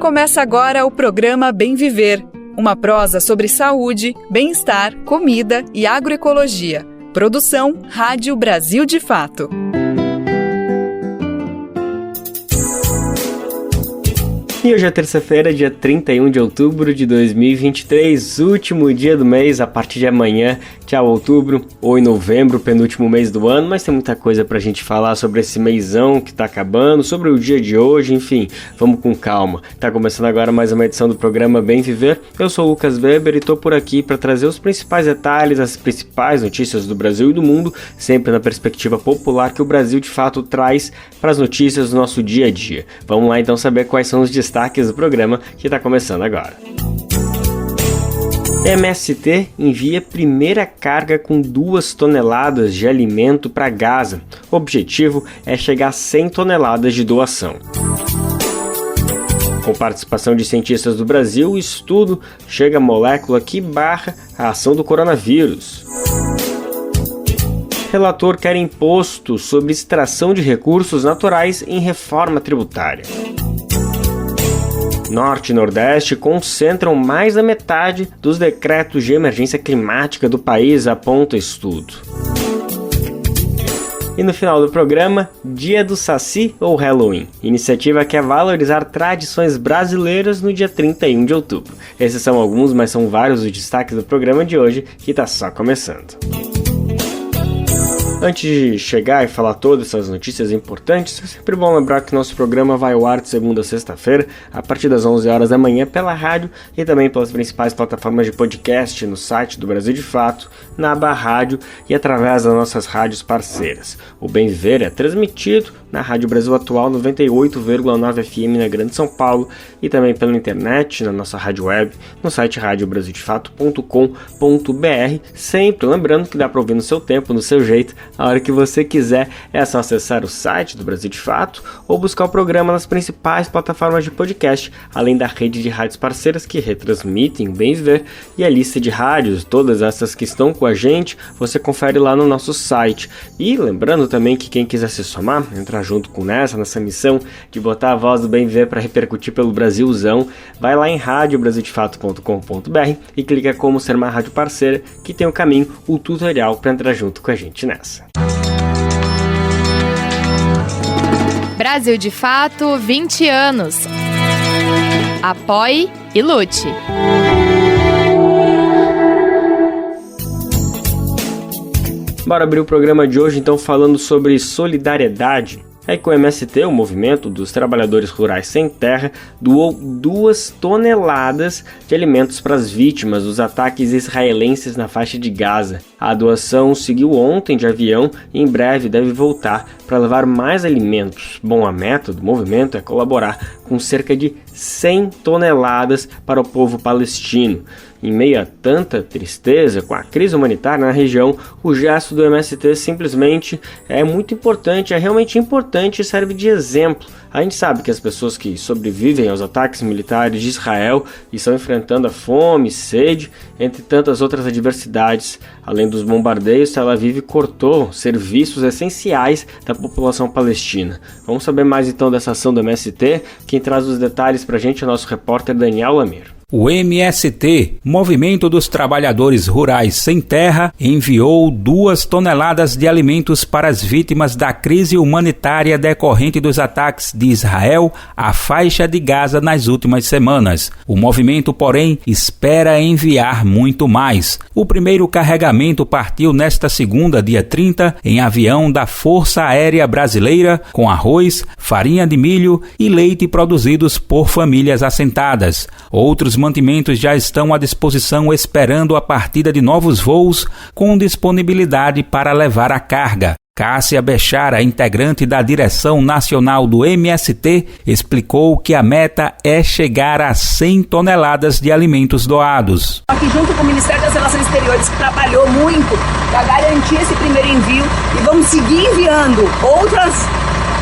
Começa agora o programa Bem Viver, uma prosa sobre saúde, bem-estar, comida e agroecologia. Produção Rádio Brasil de Fato. E hoje é terça-feira, dia 31 de outubro de 2023, último dia do mês. A partir de amanhã, tchau outubro, oi novembro, penúltimo mês do ano, mas tem muita coisa pra gente falar sobre esse mêsão que tá acabando, sobre o dia de hoje, enfim, vamos com calma. Tá começando agora mais uma edição do programa Bem Viver. Eu sou o Lucas Weber e tô por aqui para trazer os principais detalhes, as principais notícias do Brasil e do mundo, sempre na perspectiva popular que o Brasil de fato traz para as notícias do nosso dia a dia. Vamos lá então saber quais são os destaques do programa que está começando agora. MST envia primeira carga com 2 toneladas de alimento para Gaza. O objetivo é chegar a 100 toneladas de doação. Com participação de cientistas do Brasil, o estudo chega à molécula que barra a ação do coronavírus. Relator quer imposto sobre extração de recursos naturais em reforma tributária. Norte e Nordeste concentram mais da metade dos decretos de emergência climática do país, aponta estudo. E no final do programa, Dia do Saci ou Halloween. Iniciativa quer valorizar tradições brasileiras no dia 31 de outubro. Esses são alguns, mas são vários os destaques do programa de hoje, que está só começando. Antes de chegar e falar todas essas notícias importantes, é sempre bom lembrar que nosso programa vai ao ar de segunda a sexta-feira, a partir das 11 horas da manhã, pela rádio e também pelas principais plataformas de podcast no site do Brasil de Fato, na aba rádio e através das nossas rádios parceiras. O Bem Viver é transmitido na Rádio Brasil Atual 98,9 FM na Grande São Paulo e também pela internet, na nossa rádio web, no site radiobrasildefato.com.br, sempre lembrando que dá para ouvir no seu tempo, no seu jeito, a hora que você quiser. É só acessar o site do Brasil de Fato ou buscar o programa nas principais plataformas de podcast, além da rede de rádios parceiras que retransmitem o Bem Viver e a lista de rádios, todas essas que estão com a gente, você confere lá no nosso site. E lembrando também que quem quiser se somar, entrar junto com nessa missão de botar a voz do Bem Viver para repercutir pelo Brasilzão, vai lá em radiobrasildefato.com.br e clica como ser uma rádio parceira, que tem o caminho, o tutorial para entrar junto com a gente nessa. Brasil de Fato, 20 anos. Apoie e lute. Bora abrir o programa de hoje então falando sobre solidariedade. É que o MST, o Movimento dos Trabalhadores Rurais Sem Terra, doou 2 toneladas de alimentos para as vítimas dos ataques israelenses na faixa de Gaza. A doação seguiu ontem de avião e em breve deve voltar para levar mais alimentos. Bom, a meta do movimento é colaborar com cerca de 100 toneladas para o povo palestino. Em meio a tanta tristeza com a crise humanitária na região, o gesto do MST simplesmente é muito importante, é realmente importante e serve de exemplo. A gente sabe que as pessoas que sobrevivem aos ataques militares de Israel e estão enfrentando a fome, sede, entre tantas outras adversidades. Além dos bombardeios, Tel Aviv cortou serviços essenciais da população palestina. Vamos saber mais então dessa ação do MST. Quem traz os detalhes pra gente é o nosso repórter Daniel Lamir. O MST, Movimento dos Trabalhadores Rurais Sem Terra, enviou 2 toneladas de alimentos para as vítimas da crise humanitária decorrente dos ataques de Israel à faixa de Gaza nas últimas semanas. O movimento, porém, espera enviar muito mais. O primeiro carregamento partiu nesta segunda, dia 30, em avião da Força Aérea Brasileira, com arroz, farinha de milho e leite produzidos por famílias assentadas. Outros mantimentos já estão à disposição esperando a partida de novos voos com disponibilidade para levar a carga. Cássia Bechara, integrante da direção nacional do MST, explicou que a meta é chegar a 100 toneladas de alimentos doados. Aqui junto com o Ministério das Relações Exteriores, que trabalhou muito para garantir esse primeiro envio, e vamos seguir enviando outras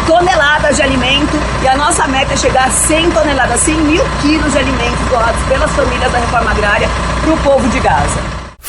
toneladas de alimento, e a nossa meta é chegar a 100 toneladas, 100 mil quilos de alimentos doados pelas famílias da reforma agrária para o povo de Gaza.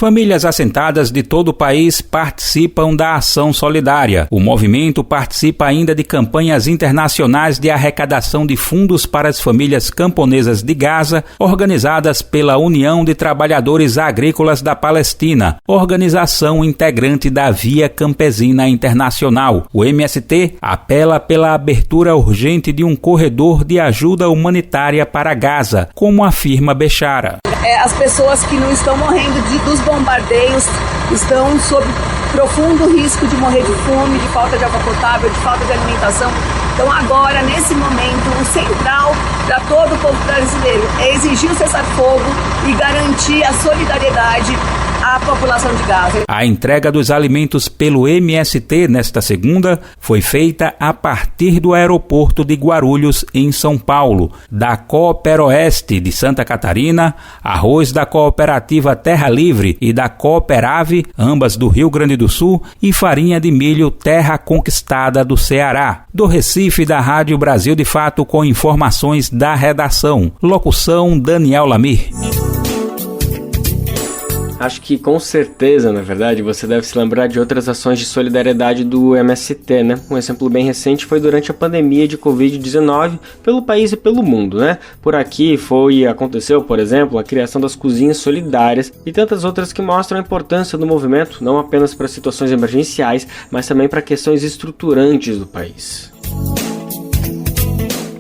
Famílias assentadas de todo o país participam da ação solidária. O movimento participa ainda de campanhas internacionais de arrecadação de fundos para as famílias camponesas de Gaza, organizadas pela União de Trabalhadores Agrícolas da Palestina, organização integrante da Via Campesina Internacional. O MST apela pela abertura urgente de um corredor de ajuda humanitária para Gaza, como afirma Bechara. As pessoas que não estão morrendo dos bombardeios estão sob profundo risco de morrer de fome, de falta de água potável, de falta de alimentação. Então agora, nesse momento, o central para todo o povo brasileiro é exigir o cessar-fogo e garantir a solidariedade à população de Gaza. A entrega dos alimentos pelo MST nesta segunda foi feita a partir do aeroporto de Guarulhos, em São Paulo, da Cooperoeste de Santa Catarina, arroz da cooperativa Terra Livre e da Cooperave, ambas do Rio Grande do Sul, e farinha de milho Terra Conquistada do Ceará. Do Recife, da Rádio Brasil de Fato, com informações da redação. Locução Daniel Lamir. Acho que com certeza, na verdade, você deve se lembrar de outras ações de solidariedade do MST, né? Um exemplo bem recente foi durante a pandemia de Covid-19 pelo país e pelo mundo, né? Por aqui aconteceu, por exemplo, a criação das cozinhas solidárias e tantas outras que mostram a importância do movimento, não apenas para situações emergenciais, mas também para questões estruturantes do país.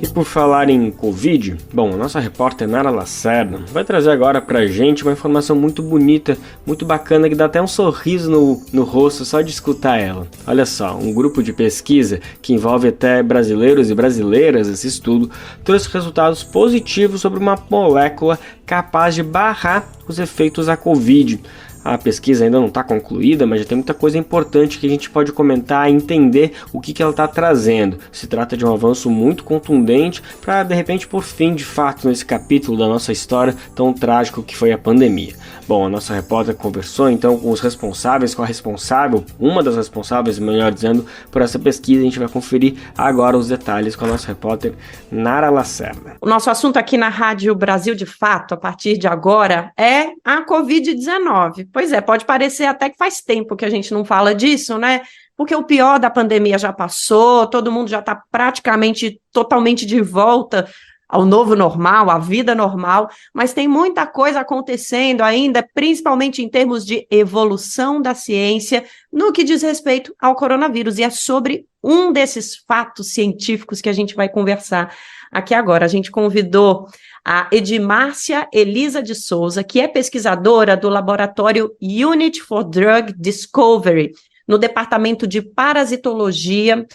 E por falar em Covid, bom, a nossa repórter Nara Lacerda vai trazer agora pra gente uma informação muito bonita, muito bacana, que dá até um sorriso no rosto só de escutar ela. Olha só, um grupo de pesquisa que envolve até brasileiros e brasileiras, esse estudo, trouxe resultados positivos sobre uma molécula capaz de barrar os efeitos da Covid. A pesquisa ainda não está concluída, mas já tem muita coisa importante que a gente pode comentar e entender o que ela está trazendo. Se trata de um avanço muito contundente para, de repente, pôr fim, de fato, nesse capítulo da nossa história tão trágico que foi a pandemia. Bom, a nossa repórter conversou então com os responsáveis, com a responsável, uma das responsáveis, melhor dizendo, por essa pesquisa. A gente vai conferir agora os detalhes com a nossa repórter Nara Lacerda. O nosso assunto aqui na Rádio Brasil de Fato, a partir de agora, é a Covid-19. Pois é, pode parecer até que faz tempo que a gente não fala disso, né? Porque o pior da pandemia já passou, todo mundo já está praticamente totalmente de volta ao novo normal, à vida normal, mas tem muita coisa acontecendo ainda, principalmente em termos de evolução da ciência, no que diz respeito ao coronavírus, e é sobre um desses fatos científicos que a gente vai conversar aqui agora. A gente convidou a Edmárcia Elisa de Souza, que é pesquisadora do laboratório Unit for Drug Discovery, no Departamento de Parasitologia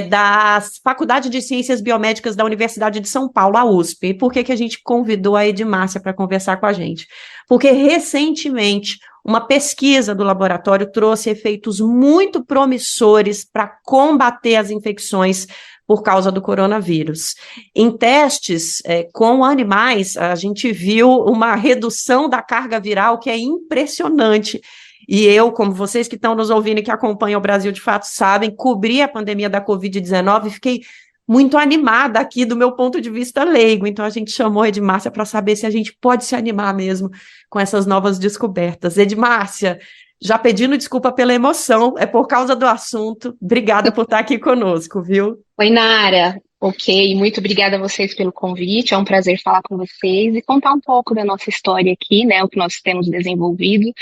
da Faculdade de Ciências Biomédicas da Universidade de São Paulo, a USP. E por que a gente convidou a Edmárcia para conversar com a gente? Porque, recentemente, uma pesquisa do laboratório trouxe efeitos muito promissores para combater as infecções por causa do coronavírus. Em testes com animais, a gente viu uma redução da carga viral que é impressionante. E eu, como vocês que estão nos ouvindo e que acompanham o Brasil de Fato sabem, cobri a pandemia da Covid-19 e fiquei muito animada aqui do meu ponto de vista leigo. Então a gente chamou a Edmárcia para saber se a gente pode se animar mesmo com essas novas descobertas. Edmárcia, já pedindo desculpa pela emoção, é por causa do assunto. Obrigada por estar aqui conosco, viu? Oi, Nara. Ok, muito obrigada a vocês pelo convite. É um prazer falar com vocês e contar um pouco da nossa história aqui, né? O que nós temos desenvolvido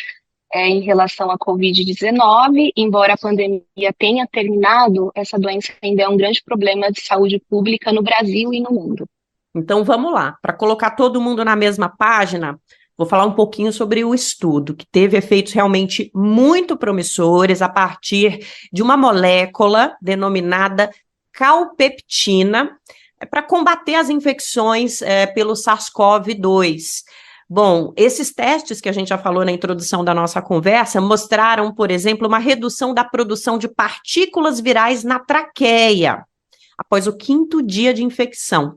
em relação à Covid-19. Embora a pandemia tenha terminado, essa doença ainda é um grande problema de saúde pública no Brasil e no mundo. Então vamos lá, para colocar todo mundo na mesma página, vou falar um pouquinho sobre o estudo, que teve efeitos realmente muito promissores a partir de uma molécula denominada calpeptina, para combater as infecções pelo SARS-CoV-2. Bom, esses testes que a gente já falou na introdução da nossa conversa mostraram, por exemplo, uma redução da produção de partículas virais na traqueia após o 5º dia de infecção.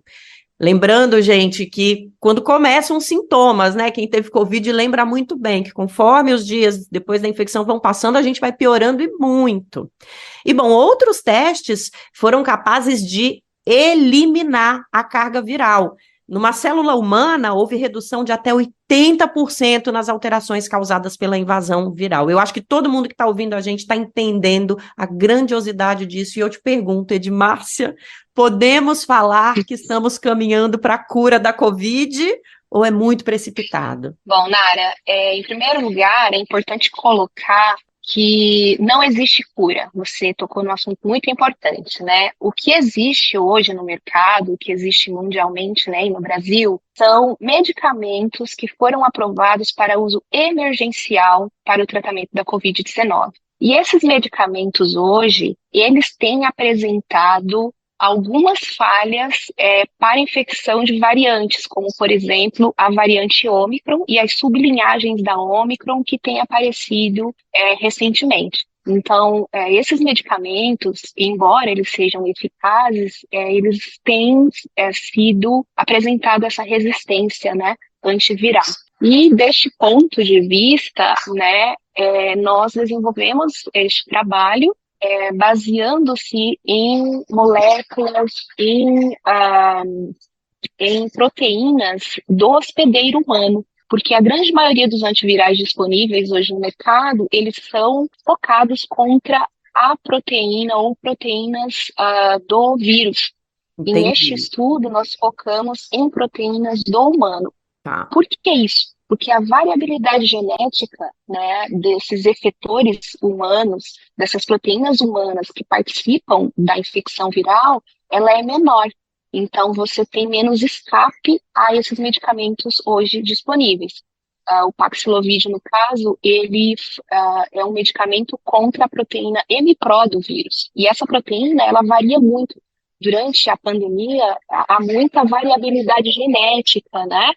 Lembrando, gente, que quando começam os sintomas, né, quem teve Covid lembra muito bem que conforme os dias depois da infecção vão passando, a gente vai piorando e muito. E, bom, outros testes foram capazes de eliminar a carga viral, numa célula humana, houve redução de até 80% nas alterações causadas pela invasão viral. Eu acho que todo mundo que está ouvindo a gente está entendendo a grandiosidade disso, e eu te pergunto, Edmárcia, podemos falar que estamos caminhando para a cura da Covid ou é muito precipitado? Bom, Nara, em primeiro lugar, é importante colocar que não existe cura. Você tocou num assunto muito importante, né? O que existe hoje no mercado, o que existe mundialmente, né, e no Brasil, são medicamentos que foram aprovados para uso emergencial para o tratamento da Covid-19. E esses medicamentos hoje, eles têm apresentado algumas falhas para infecção de variantes, como, por exemplo, a variante Ômicron e as sublinhagens da Ômicron que têm aparecido recentemente. Então, esses medicamentos, embora eles sejam eficazes, eles têm sido apresentado essa resistência, né, antiviral. E deste ponto de vista, né, nós desenvolvemos este trabalho baseando-se em moléculas, em proteínas do hospedeiro humano, porque a grande maioria dos antivirais disponíveis hoje no mercado, eles são focados contra a proteína ou proteínas do vírus. Entendi. E neste estudo, nós focamos em proteínas do humano. Tá. Por que isso? Porque a variabilidade genética, né, desses efetores humanos, dessas proteínas humanas que participam da infecção viral, ela é menor. Então, você tem menos escape a esses medicamentos hoje disponíveis. O Paxlovid, no caso, ele é um medicamento contra a proteína M-Pro do vírus. E essa proteína, ela varia muito. Durante a pandemia, há muita variabilidade genética, né?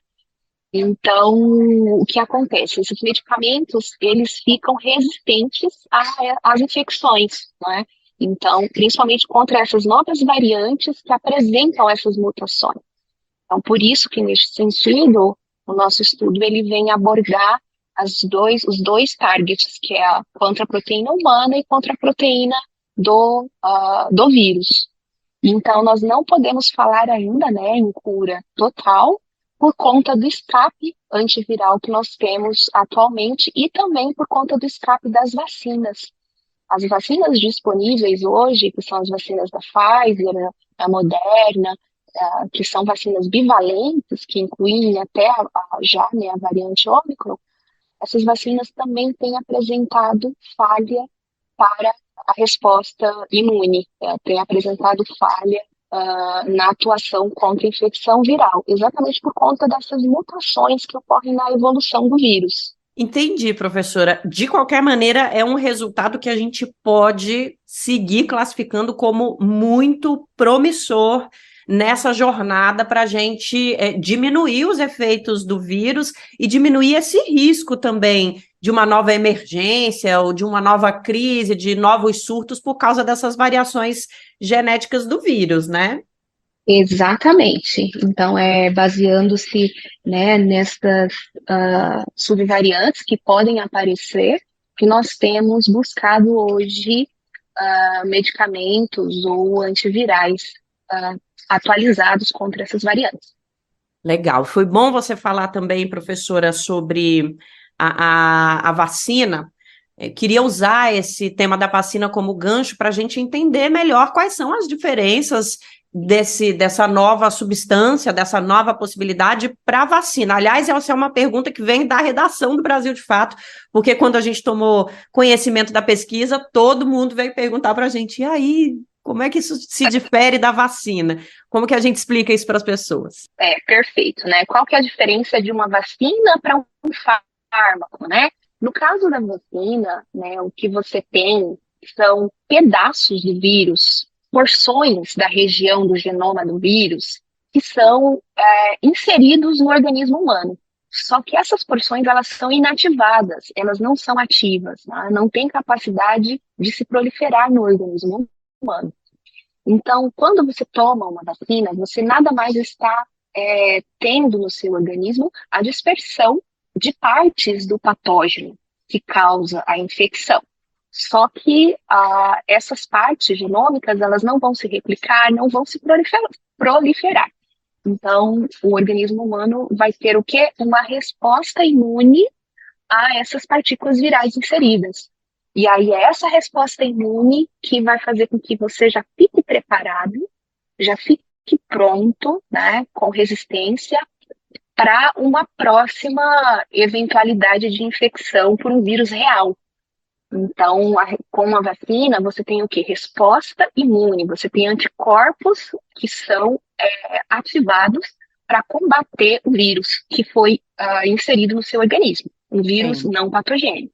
Então, o que acontece? Esses medicamentos, eles ficam resistentes às infecções, né? Então, principalmente contra essas novas variantes que apresentam essas mutações. Então, por isso que, nesse sentido, o nosso estudo ele vem abordar os dois targets, que é contra a proteína humana e contra a proteína do vírus. Então, nós não podemos falar ainda, né, em cura total, por conta do escape antiviral que nós temos atualmente e também por conta do escape das vacinas. As vacinas disponíveis hoje, que são as vacinas da Pfizer, da Moderna, que são vacinas bivalentes, que incluem até a variante Ômicron, essas vacinas também têm apresentado falha para a resposta imune, têm apresentado falha na atuação contra a infecção viral, exatamente por conta dessas mutações que ocorrem na evolução do vírus. Entendi, professora. De qualquer maneira, é um resultado que a gente pode seguir classificando como muito promissor nessa jornada para a gente diminuir os efeitos do vírus e diminuir esse risco também de uma nova emergência ou de uma nova crise, de novos surtos por causa dessas variações genéticas do vírus, né? Exatamente. Então, baseando-se, né, nessas subvariantes que podem aparecer, que nós temos buscado hoje medicamentos ou antivirais atualizados contra essas variantes. Legal. Foi bom você falar também, professora, sobre a vacina. Eu queria usar esse tema da vacina como gancho para a gente entender melhor quais são as diferenças dessa nova substância, dessa nova possibilidade para a vacina. Aliás, essa é uma pergunta que vem da redação do Brasil de Fato, porque quando a gente tomou conhecimento da pesquisa, todo mundo veio perguntar para a gente, e aí, como é que isso se difere da vacina? Como que a gente explica isso para as pessoas? Perfeito, né? Qual que é a diferença de uma vacina para um fármaco, né? No caso da vacina, né, o que você tem são pedaços do vírus, porções da região do genoma do vírus que são inseridos no organismo humano. Só que essas porções, elas são inativadas, elas não são ativas, né? Não têm capacidade de se proliferar no organismo humano. Então, quando você toma uma vacina, você nada mais está tendo no seu organismo a dispersão de partes do patógeno que causa a infecção. Só que essas partes genômicas, elas não vão se replicar, não vão se proliferar. Então, o organismo humano vai ter o quê? Uma resposta imune a essas partículas virais inseridas. E aí é essa resposta imune que vai fazer com que você já fique preparado, já fique pronto, né, com resistência para uma próxima eventualidade de infecção por um vírus real. Então, com a vacina, você tem o quê? Resposta imune, você tem anticorpos que são ativados para combater o vírus que foi inserido no seu organismo, um vírus não patogênico.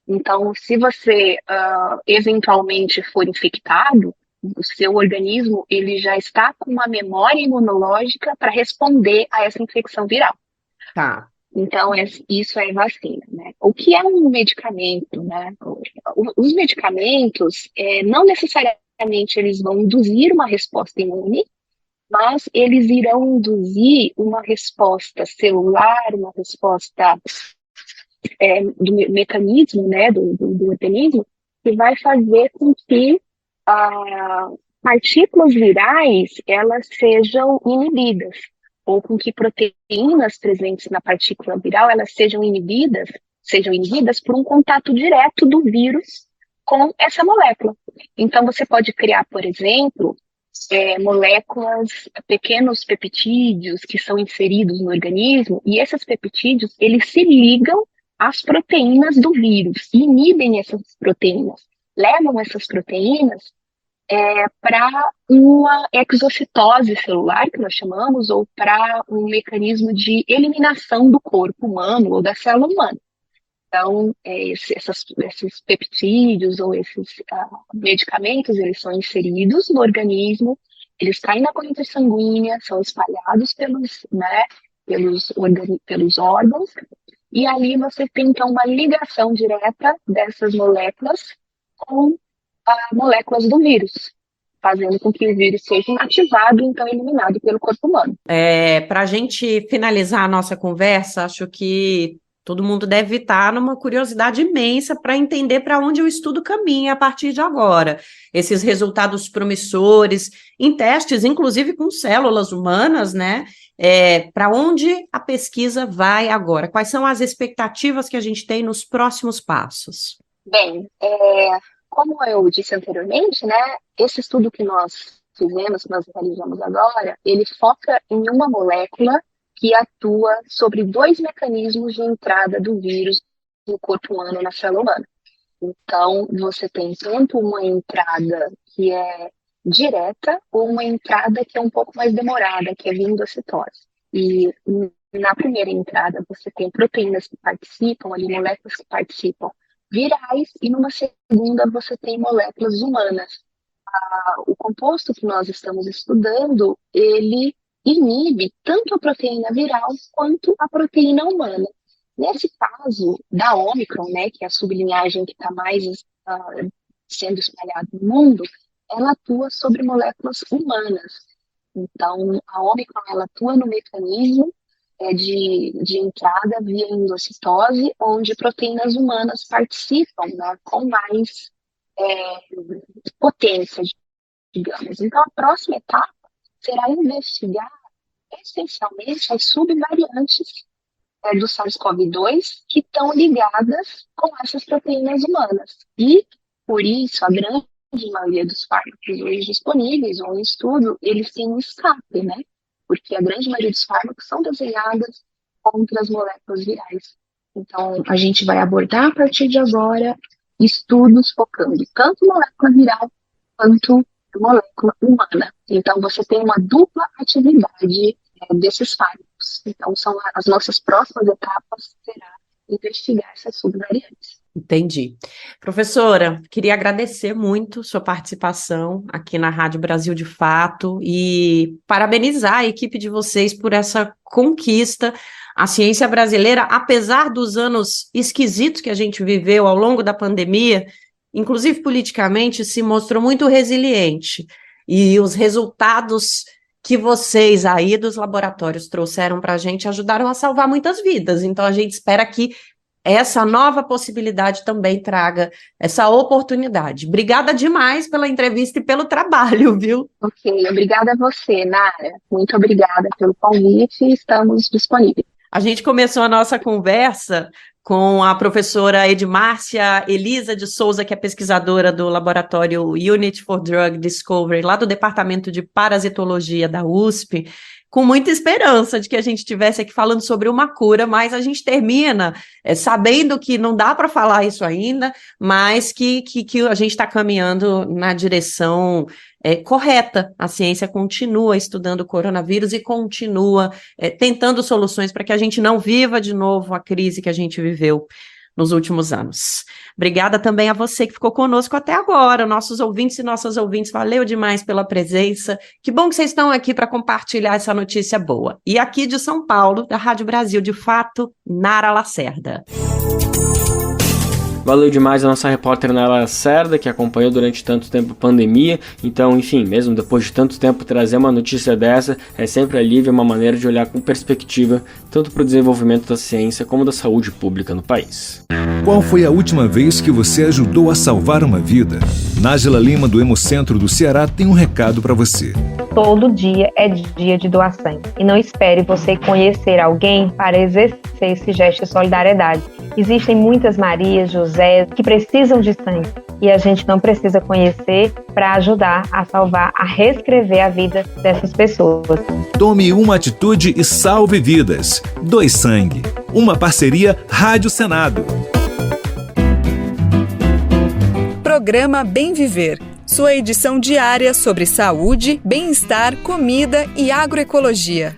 Então, se você eventualmente for infectado, o seu organismo ele já está com uma memória imunológica para responder a essa infecção viral. Tá. Então, isso é vacina, né? O que é um medicamento, né? Os medicamentos, não necessariamente eles vão induzir uma resposta imune, mas eles irão induzir uma resposta celular, uma resposta do mecanismo, né, do organismo, que vai fazer com que partículas virais, elas sejam inibidas, ou com que proteínas presentes na partícula viral, elas sejam inibidas por um contato direto do vírus com essa molécula. Então, você pode criar, por exemplo, moléculas, pequenos peptídeos que são inseridos no organismo, e esses peptídeos, eles se ligam às proteínas do vírus, inibem essas proteínas, levam essas proteínas para uma exocitose celular, que nós chamamos, ou para um mecanismo de eliminação do corpo humano ou da célula humana. Então, esses peptídeos ou esses medicamentos, eles são inseridos no organismo, eles caem na corrente sanguínea, são espalhados pelos órgãos, e ali você tem, então, uma ligação direta dessas moléculas com moléculas do vírus, fazendo com que o vírus seja inativado e, então, eliminado pelo corpo humano. Para a gente finalizar a nossa conversa, acho que todo mundo deve estar numa curiosidade imensa para entender para onde o estudo caminha a partir de agora. Esses resultados promissores, em testes, inclusive com células humanas, né? Para onde a pesquisa vai agora? Quais são as expectativas que a gente tem nos próximos passos? Bem, como eu disse anteriormente, né, esse estudo que nós fizemos, que nós realizamos agora, ele foca em uma molécula que atua sobre 2 mecanismos de entrada do vírus no corpo humano, na célula humana. Então, você tem tanto uma entrada que é direta ou uma entrada que é um pouco mais demorada, que é vindo a citose. E na primeira entrada, você tem proteínas que participam, ali, moléculas que participam virais, e numa segunda você tem moléculas humanas. O composto que nós estamos estudando, ele inibe tanto a proteína viral quanto a proteína humana. Nesse caso da Ômicron, né, que é a sublinhagem que está mais sendo espalhada no mundo, ela atua sobre moléculas humanas. Então, a Ômicron, ela atua no mecanismo de entrada via endocitose, onde proteínas humanas participam, né, com mais potência, digamos. Então, a próxima etapa será investigar essencialmente as subvariantes do SARS-CoV-2 que estão ligadas com essas proteínas humanas. E, por isso, a grande maioria dos fármacos hoje disponíveis ou em estudo, eles têm um escape, né? Porque a grande maioria dos fármacos são desenhados contra as moléculas virais. Então, a gente vai abordar a partir de agora estudos focando tanto molécula viral quanto molécula humana. Então, você tem uma dupla atividade desses fármacos. Então, são as nossas próximas etapas, será investigar essas subvariantes. Entendi. Professora, queria agradecer muito sua participação aqui na Rádio Brasil de Fato e parabenizar a equipe de vocês por essa conquista. A ciência brasileira, apesar dos anos esquisitos que a gente viveu ao longo da pandemia, inclusive politicamente, se mostrou muito resiliente. E os resultados que vocês aí dos laboratórios trouxeram para a gente ajudaram a salvar muitas vidas. Então, a gente espera que essa nova possibilidade também traga essa oportunidade. Obrigada demais pela entrevista e pelo trabalho, viu? Ok, obrigada a você, Nara. Muito obrigada pelo convite e estamos disponíveis. A gente começou a nossa conversa com a professora Edmárcia Elisa de Souza, que é pesquisadora do laboratório Unit for Drug Discovery, lá do Departamento de Parasitologia da USP, com muita esperança de que a gente estivesse aqui falando sobre uma cura, mas a gente termina sabendo que não dá para falar isso ainda, mas que a gente está caminhando na direção correta. A ciência continua estudando o coronavírus e continua tentando soluções para que a gente não viva de novo a crise que a gente viveu nos últimos anos. Obrigada também a você que ficou conosco até agora, nossos ouvintes e nossas ouvintes, valeu demais pela presença. Que bom que vocês estão aqui para compartilhar essa notícia boa. E aqui de São Paulo, da Rádio Brasil de Fato, Nara Lacerda. Valeu demais a nossa repórter Nara Lacerda, que acompanhou durante tanto tempo a pandemia. Então, enfim, mesmo depois de tanto tempo trazer uma notícia dessa é sempre alívio, uma maneira de olhar com perspectiva tanto para o desenvolvimento da ciência como da saúde pública no país. Qual foi a última vez que você ajudou a salvar uma vida? Nájila Lima, do Hemocentro do Ceará, tem um recado para você. Todo dia é dia de doar sangue. E não espere você conhecer alguém para exercer esse gesto de solidariedade. Existem muitas Marias, José, que precisam de sangue. E a gente não precisa conhecer para ajudar a salvar, a reescrever a vida dessas pessoas. Tome uma atitude e salve vidas. Doe sangue. Uma parceria Rádio Senado. Programa Bem Viver. Sua edição diária sobre saúde, bem-estar, comida e agroecologia.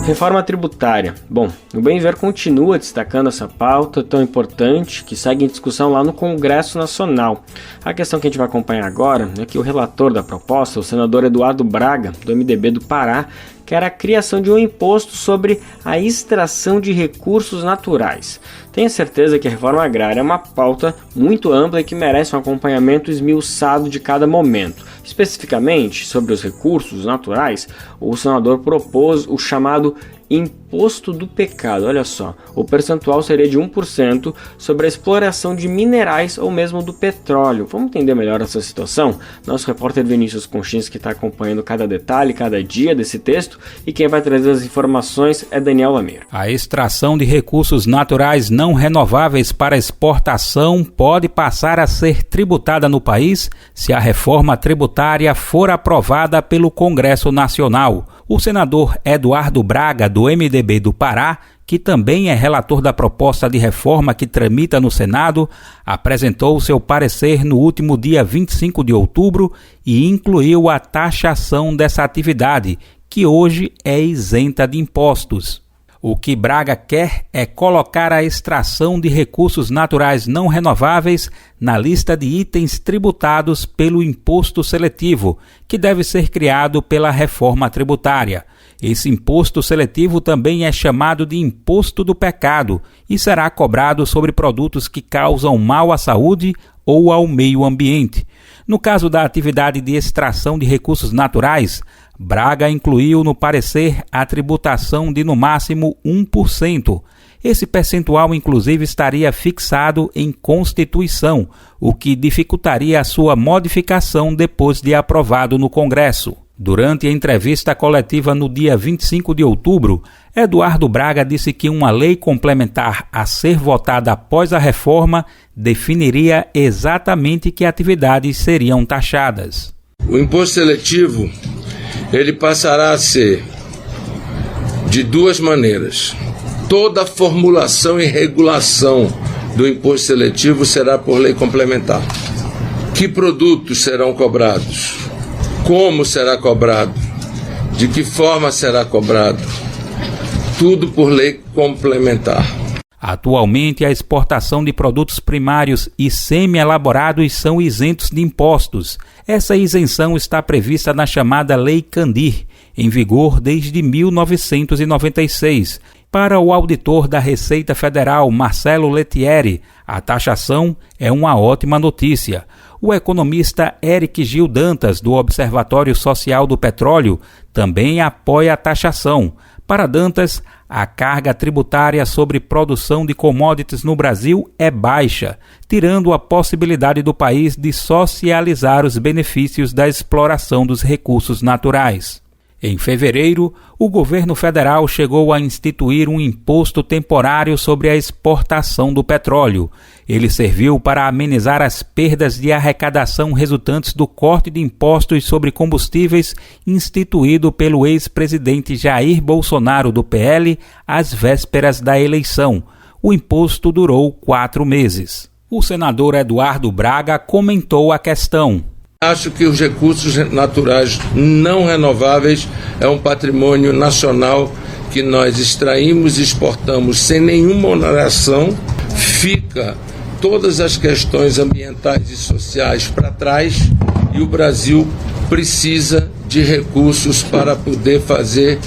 Reforma tributária. Bom, o Bem Viver continua destacando essa pauta tão importante que segue em discussão lá no Congresso Nacional. A questão que a gente vai acompanhar agora é que o relator da proposta, o senador Eduardo Braga, do MDB do Pará, quer a criação de um imposto sobre a extração de recursos naturais. Tenho certeza que a reforma agrária é uma pauta muito ampla e que merece um acompanhamento esmiuçado de cada momento. Especificamente sobre os recursos naturais, o senador propôs o chamado Imposto do Pecado. Olha só, o percentual seria de 1% sobre a exploração de minerais ou mesmo do petróleo. Vamos entender melhor essa situação? Nosso repórter Vinícius Conchins, que está acompanhando cada detalhe, cada dia desse texto, e quem vai trazer as informações é Daniel Lameiro. A extração de recursos naturais não renováveis para exportação pode passar a ser tributada no país se a reforma tributária for aprovada pelo Congresso Nacional. O senador Eduardo Braga, do MDB do Pará, que também é relator da proposta de reforma que tramita no Senado, apresentou seu parecer no último dia 25 de outubro e incluiu a taxação dessa atividade, que hoje é isenta de impostos. O que Braga quer é colocar a extração de recursos naturais não renováveis na lista de itens tributados pelo imposto seletivo, que deve ser criado pela reforma tributária. Esse imposto seletivo também é chamado de Imposto do Pecado e será cobrado sobre produtos que causam mal à saúde ou ao meio ambiente. No caso da atividade de extração de recursos naturais, Braga incluiu no parecer a tributação de no máximo 1%. Esse percentual inclusive estaria fixado em Constituição, o que dificultaria a sua modificação depois de aprovado no Congresso. Durante a entrevista coletiva no dia 25 de outubro, Eduardo Braga disse que uma lei complementar a ser votada após a reforma definiria exatamente que atividades seriam taxadas. O imposto seletivo, ele passará a ser de duas maneiras. Toda a formulação e regulação do imposto seletivo será por lei complementar. Que produtos serão cobrados? Como será cobrado? De que forma será cobrado? Tudo por lei complementar. Atualmente, a exportação de produtos primários e semi-elaborados são isentos de impostos. Essa isenção está prevista na chamada Lei Candir, em vigor desde 1996. Para o auditor da Receita Federal, Marcelo Lettieri, a taxação é uma ótima notícia. O economista Eric Gil Dantas, do Observatório Social do Petróleo, também apoia a taxação. Para Dantas, a carga tributária sobre produção de commodities no Brasil é baixa, tirando a possibilidade do país de socializar os benefícios da exploração dos recursos naturais. Em fevereiro, o governo federal chegou a instituir um imposto temporário sobre a exportação do petróleo. Ele serviu para amenizar as perdas de arrecadação resultantes do corte de impostos sobre combustíveis instituído pelo ex-presidente Jair Bolsonaro do PL às vésperas da eleição. O imposto durou 4 meses. O senador Eduardo Braga comentou a questão. Acho que os recursos naturais não renováveis é um patrimônio nacional que nós extraímos e exportamos sem nenhuma oneração. Fica todas as questões ambientais e sociais para trás e o Brasil precisa de recursos para poder fazer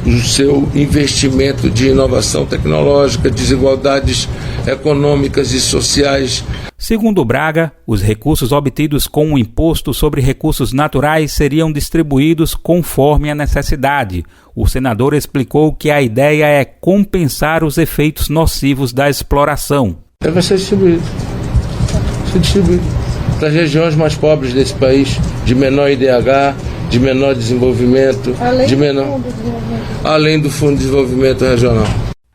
o seu investimento de inovação tecnológica, desigualdades econômicas e sociais. Segundo Braga, os recursos obtidos com o imposto sobre recursos naturais seriam distribuídos conforme a necessidade. O senador explicou que a ideia é compensar os efeitos nocivos da exploração. Vai ser distribuído para as regiões mais pobres desse país, de menor IDH, de menor desenvolvimento, além do Fundo de Desenvolvimento Regional.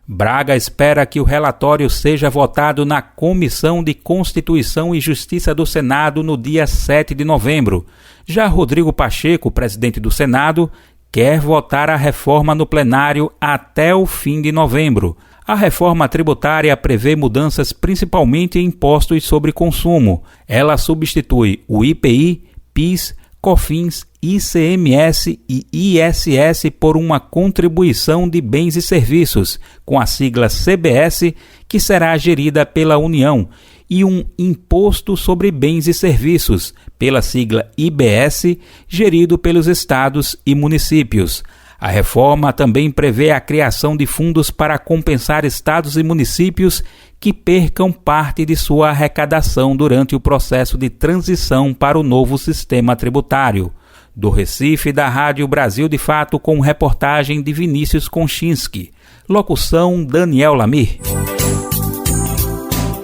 Braga espera que o relatório seja votado na Comissão de Constituição e Justiça do Senado no dia 7 de novembro. Já Rodrigo Pacheco, presidente do Senado, quer votar a reforma no plenário até o fim de novembro. A reforma tributária prevê mudanças principalmente em impostos sobre consumo. Ela substitui o IPI, PIS, COFINS, ICMS e ISS por uma contribuição de bens e serviços, com a sigla CBS, que será gerida pela União, e um imposto sobre bens e serviços, pela sigla IBS, gerido pelos estados e municípios. A reforma também prevê a criação de fundos para compensar estados e municípios que percam parte de sua arrecadação durante o processo de transição para o novo sistema tributário. Do Recife, da Rádio Brasil de Fato, com reportagem de Vinícius Konchinski. Locução Daniel Lamir.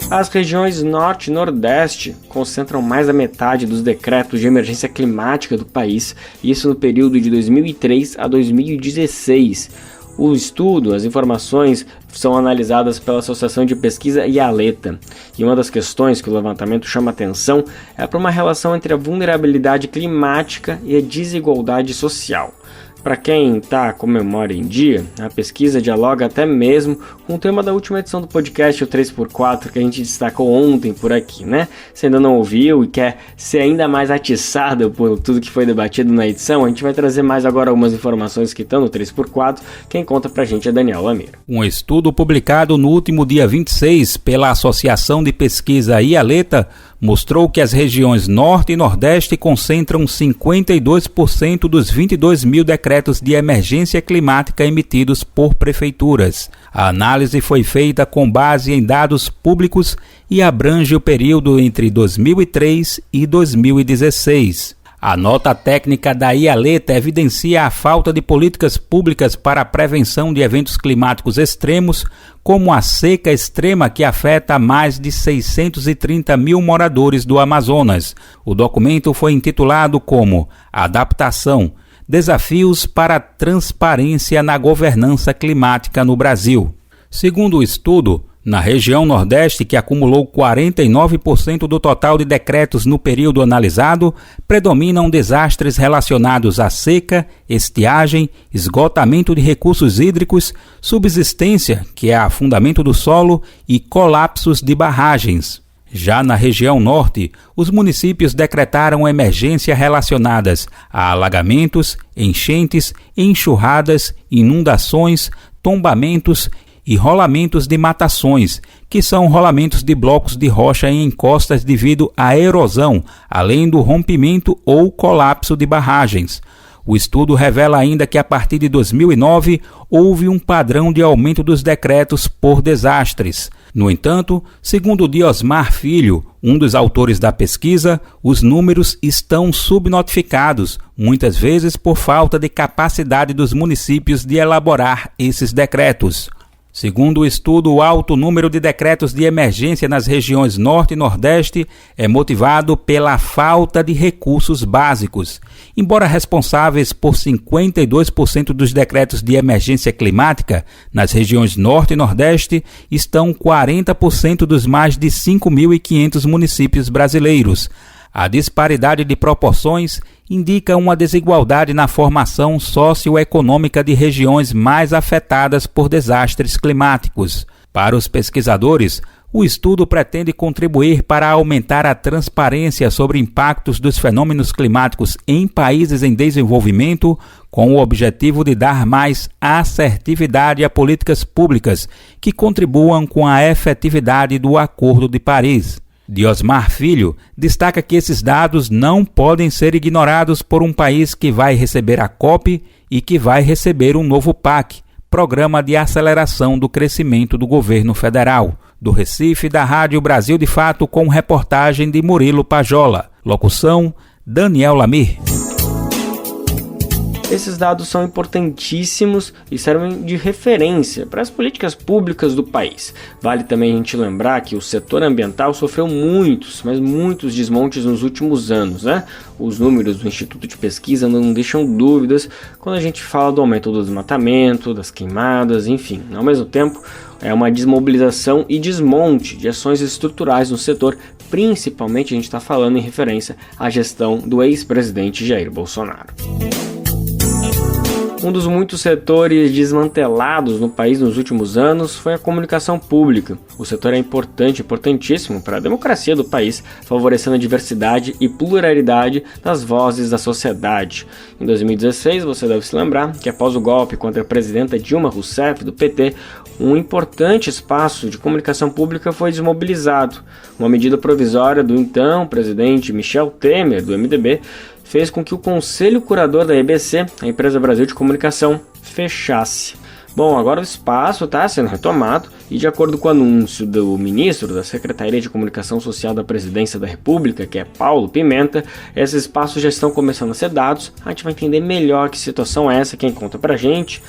As regiões Norte e Nordeste concentram mais da metade dos decretos de emergência climática do país, isso no período de 2003 a 2016. O estudo, as informações são analisadas pela Associação de Pesquisa IALETA, e uma das questões que o levantamento chama atenção é para uma relação entre a vulnerabilidade climática e a desigualdade social. Para quem está com memória em dia, a pesquisa dialoga até mesmo com o tema da última edição do podcast, o 3x4, que a gente destacou ontem por aqui, né? Se ainda não ouviu e quer ser ainda mais atiçado por tudo que foi debatido na edição, a gente vai trazer mais agora algumas informações que estão no 3x4. Quem conta pra gente é Daniel Lamir. Um estudo publicado no último dia 26 pela Associação de Pesquisa IALETA mostrou que as regiões Norte e Nordeste concentram 52% dos 22 mil decretos de emergência climática emitidos por prefeituras. A análise foi feita com base em dados públicos e abrange o período entre 2003 e 2016. A nota técnica da IALETA evidencia a falta de políticas públicas para a prevenção de eventos climáticos extremos, como a seca extrema que afeta mais de 630 mil moradores do Amazonas. O documento foi intitulado como Adaptação, Desafios para a Transparência na Governança Climática no Brasil. Segundo o estudo, na região Nordeste, que acumulou 49% do total de decretos no período analisado, predominam desastres relacionados à seca, estiagem, esgotamento de recursos hídricos, subsistência, que é afundamento do solo, e colapsos de barragens. Já na região Norte, os municípios decretaram emergência relacionadas a alagamentos, enchentes, enxurradas, inundações, tombamentos e rolamentos de matações, que são rolamentos de blocos de rocha em encostas devido à erosão, além do rompimento ou colapso de barragens. O estudo revela ainda que a partir de 2009 houve um padrão de aumento dos decretos por desastres. No entanto, segundo Diosmar Filho, um dos autores da pesquisa, os números estão subnotificados, muitas vezes por falta de capacidade dos municípios de elaborar esses decretos. Segundo o estudo, o alto número de decretos de emergência nas regiões Norte e Nordeste é motivado pela falta de recursos básicos. Embora responsáveis por 52% dos decretos de emergência climática, nas regiões Norte e Nordeste estão 40% dos mais de 5.500 municípios brasileiros. A disparidade de proporções indica uma desigualdade na formação socioeconômica de regiões mais afetadas por desastres climáticos. Para os pesquisadores, o estudo pretende contribuir para aumentar a transparência sobre impactos dos fenômenos climáticos em países em desenvolvimento, com o objetivo de dar mais assertividade a políticas públicas que contribuam com a efetividade do Acordo de Paris. Diosmar Filho destaca que esses dados não podem ser ignorados por um país que vai receber a COP e que vai receber um novo PAC, Programa de Aceleração do Crescimento do Governo Federal. Do Recife, da Rádio Brasil de Fato, com reportagem de Murilo Pajola. Locução, Daniel Lamir. Esses dados são importantíssimos e servem de referência para as políticas públicas do país. Vale também a gente lembrar que o setor ambiental sofreu muitos desmontes nos últimos anos, né? Os números do Instituto de Pesquisa não deixam dúvidas quando a gente fala do aumento do desmatamento, das queimadas, enfim. Ao mesmo tempo, é uma desmobilização e desmonte de ações estruturais no setor, principalmente a gente está falando em referência à gestão do ex-presidente Jair Bolsonaro. Um dos muitos setores desmantelados no país nos últimos anos foi a comunicação pública. O setor é importantíssimo para a democracia do país, favorecendo a diversidade e pluralidade das vozes da sociedade. Em 2016, você deve se lembrar que após o golpe contra a presidenta Dilma Rousseff, do PT, um importante espaço de comunicação pública foi desmobilizado. Uma medida provisória do então presidente Michel Temer, do MDB, fez com que o Conselho Curador da EBC, a Empresa Brasil de Comunicação, fechasse. Bom, agora o espaço está sendo retomado e, de acordo com o anúncio do ministro da Secretaria de Comunicação Social da Presidência da República, que é Paulo Pimenta, esses espaços já estão começando a ser dados. A gente vai entender melhor que situação é essa. Quem conta pra gente?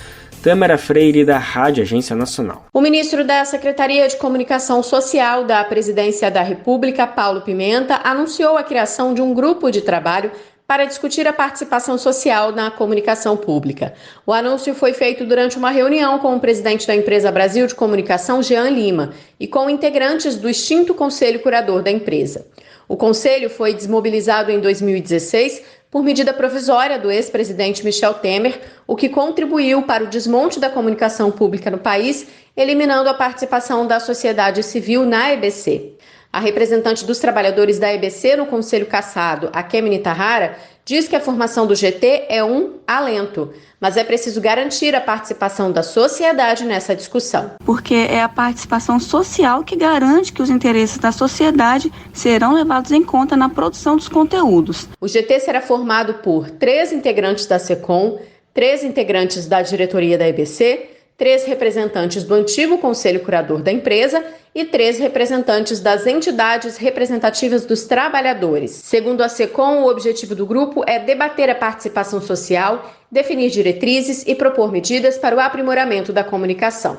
Tâmara Freire, da Rádio Agência Nacional. O ministro da Secretaria de Comunicação Social da Presidência da República, Paulo Pimenta, anunciou a criação de um grupo de trabalho para discutir a participação social na comunicação pública. O anúncio foi feito durante uma reunião com o presidente da Empresa Brasil de Comunicação, Jean Lima, e com integrantes do extinto Conselho Curador da empresa. O conselho foi desmobilizado em 2016 por medida provisória do ex-presidente Michel Temer, o que contribuiu para o desmonte da comunicação pública no país, eliminando a participação da sociedade civil na EBC. A representante dos trabalhadores da EBC no Conselho Cassado, a Kemini Tahara, diz que a formação do GT é um alento, mas é preciso garantir a participação da sociedade nessa discussão. Porque é a participação social que garante que os interesses da sociedade serão levados em conta na produção dos conteúdos. O GT será formado por 3 integrantes da SECOM, 3 integrantes da diretoria da EBC, 3 representantes do antigo Conselho Curador da empresa e 3 representantes das entidades representativas dos trabalhadores. Segundo a SECOM, o objetivo do grupo é debater a participação social, definir diretrizes e propor medidas para o aprimoramento da comunicação.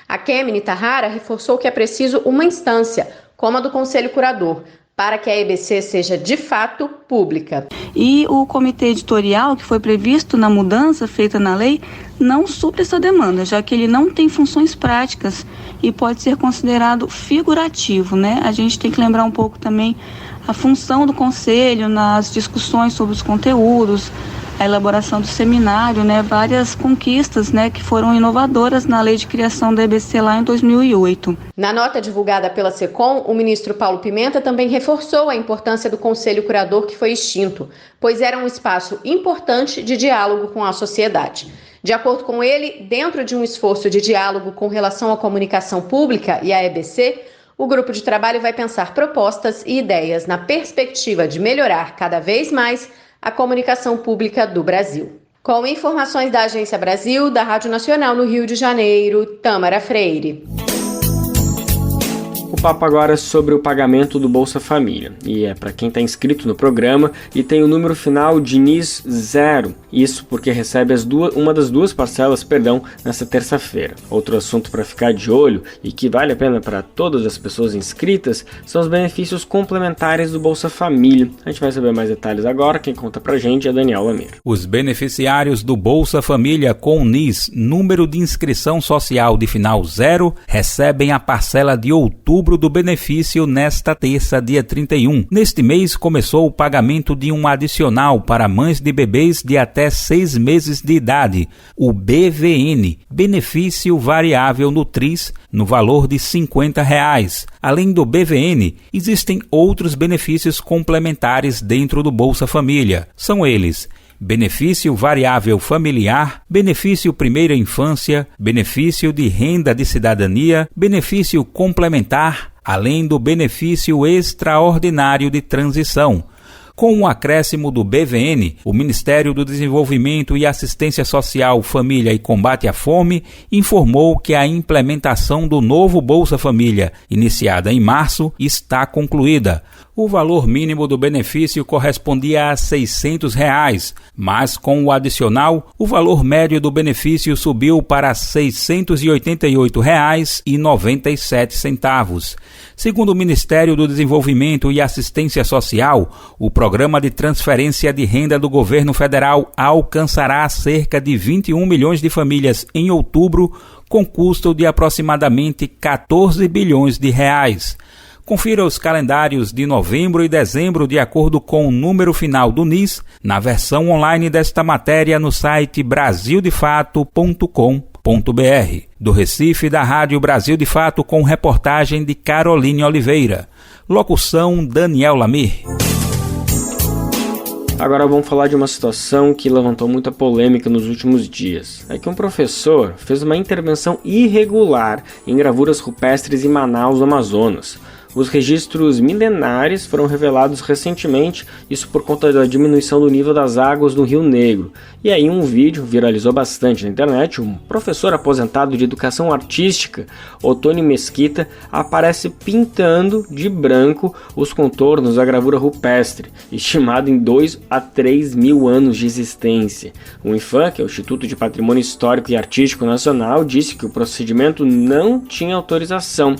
A Kemini Tahara reforçou que é preciso uma instância, como a do Conselho Curador, para que a EBC seja de fato pública. E o comitê editorial, que foi previsto na mudança feita na lei, não supre essa demanda, já que ele não tem funções práticas e pode ser considerado figurativo, né? A gente tem que lembrar um pouco também a função do conselho nas discussões sobre os conteúdos, a elaboração do seminário, né? Várias conquistas, né, que foram inovadoras na lei de criação da EBC lá em 2008. Na nota divulgada pela SECOM, o ministro Paulo Pimenta também reforçou a importância do Conselho Curador, que foi extinto, pois era um espaço importante de diálogo com a sociedade. De acordo com ele, dentro de um esforço de diálogo com relação à comunicação pública e à EBC, o grupo de trabalho vai pensar propostas e ideias na perspectiva de melhorar cada vez mais a comunicação pública do Brasil. Com informações da Agência Brasil, da Rádio Nacional no Rio de Janeiro, Tâmara Freire. O papo agora é sobre o pagamento do Bolsa Família, e é para quem está inscrito no programa e tem o número final de NIS 0, isso porque recebe uma das duas parcelas, nessa terça-feira. Outro assunto para ficar de olho e que vale a pena para todas as pessoas inscritas são os benefícios complementares do Bolsa Família. A gente vai saber mais detalhes agora, quem conta pra gente é Daniel Lamir. Os beneficiários do Bolsa Família com NIS, número de inscrição social de final 0, recebem a parcela de outubro do benefício nesta terça, dia 31. Neste mês começou o pagamento de um adicional para mães de bebês de até 6 meses de idade, o BVN, benefício variável Nutris, no valor de R$ 50. Além do BVN, existem outros benefícios complementares dentro do Bolsa Família. São eles: benefício variável familiar, benefício primeira infância, benefício de renda de cidadania, benefício complementar, além do benefício extraordinário de transição. Com o acréscimo do BVN, o Ministério do Desenvolvimento e Assistência Social, Família e Combate à Fome informou que a implementação do novo Bolsa Família, iniciada em março, está concluída. O valor mínimo do benefício correspondia a R$ 600, mas com o adicional, o valor médio do benefício subiu para R$ 688,97. Segundo o Ministério do Desenvolvimento e Assistência Social, o Programa de Transferência de Renda do Governo Federal alcançará cerca de 21 milhões de famílias em outubro, com custo de aproximadamente 14 bilhões de reais. Confira os calendários de novembro e dezembro de acordo com o número final do NIS na versão online desta matéria no site brasildefato.com.br. Do Recife, da Rádio Brasil de Fato, com reportagem de Caroline Oliveira. Locução Daniel Lamir. Agora vamos falar de uma situação que levantou muita polêmica nos últimos dias. É que um professor fez uma intervenção irregular em gravuras rupestres em Manaus, Amazonas. Os registros milenares foram revelados recentemente, isso por conta da diminuição do nível das águas do Rio Negro. E aí um vídeo viralizou bastante na internet. Um professor aposentado de educação artística, Otônio Mesquita, aparece pintando de branco os contornos da gravura rupestre, estimado em 2 a 3 mil anos de existência. O IPHAN, que é o Instituto de Patrimônio Histórico e Artístico Nacional, disse que o procedimento não tinha autorização.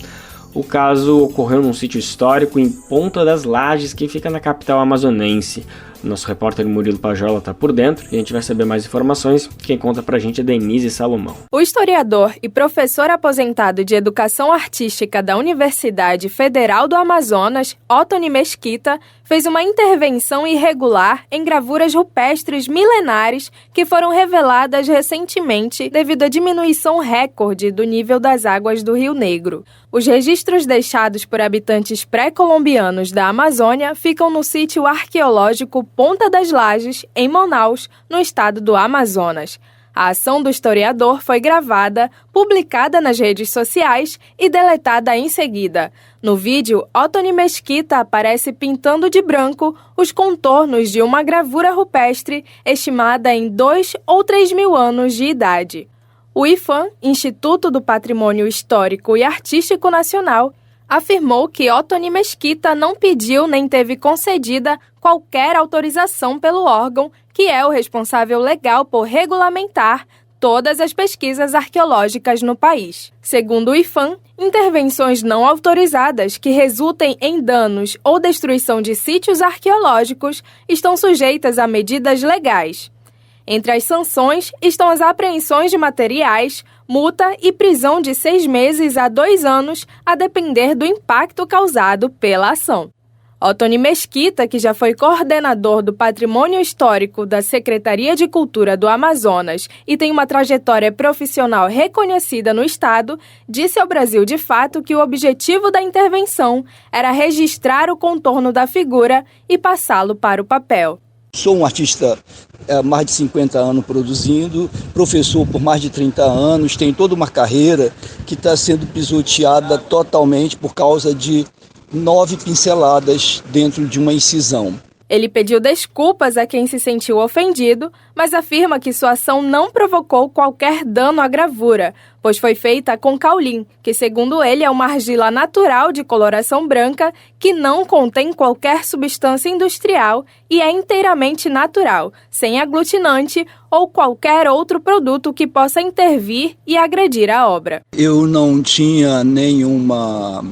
O caso ocorreu num sítio histórico em Ponta das Lajes, que fica na capital amazonense. Nosso repórter Murilo Pajola está por dentro e a gente vai saber mais informações. Quem conta pra gente é Denise Salomão. O historiador e professor aposentado de Educação Artística da Universidade Federal do Amazonas, Otônio Mesquita, fez uma intervenção irregular em gravuras rupestres milenares que foram reveladas recentemente devido à diminuição recorde do nível das águas do Rio Negro. Os registros deixados por habitantes pré-colombianos da Amazônia ficam no sítio arqueológico Ponta das Lajes, em Manaus, no estado do Amazonas. A ação do historiador foi gravada, publicada nas redes sociais e deletada em seguida. No vídeo, Otônio Mesquita aparece pintando de branco os contornos de uma gravura rupestre estimada em 2 ou 3 mil anos de idade. O IPHAN, Instituto do Patrimônio Histórico e Artístico Nacional, afirmou que Otônio Mesquita não pediu nem teve concedida qualquer autorização pelo órgão, que é o responsável legal por regulamentar todas as pesquisas arqueológicas no país. Segundo o IPHAN, intervenções não autorizadas que resultem em danos ou destruição de sítios arqueológicos estão sujeitas a medidas legais. Entre as sanções estão as apreensões de materiais, multa e prisão de 6 meses a 2 anos, a depender do impacto causado pela ação. Otônio Mesquita, que já foi coordenador do Patrimônio Histórico da Secretaria de Cultura do Amazonas e tem uma trajetória profissional reconhecida no estado, disse ao Brasil de Fato que o objetivo da intervenção era registrar o contorno da figura e passá-lo para o papel. Sou um artista há mais de 50 anos produzindo, professor por mais de 30 anos, tenho toda uma carreira que está sendo pisoteada totalmente por causa de 9 pinceladas dentro de uma incisão. Ele pediu desculpas a quem se sentiu ofendido, mas afirma que sua ação não provocou qualquer dano à gravura, pois foi feita com caulim, que segundo ele é uma argila natural de coloração branca que não contém qualquer substância industrial e é inteiramente natural, sem aglutinante ou qualquer outro produto que possa intervir e agredir a obra. Eu não tinha nenhuma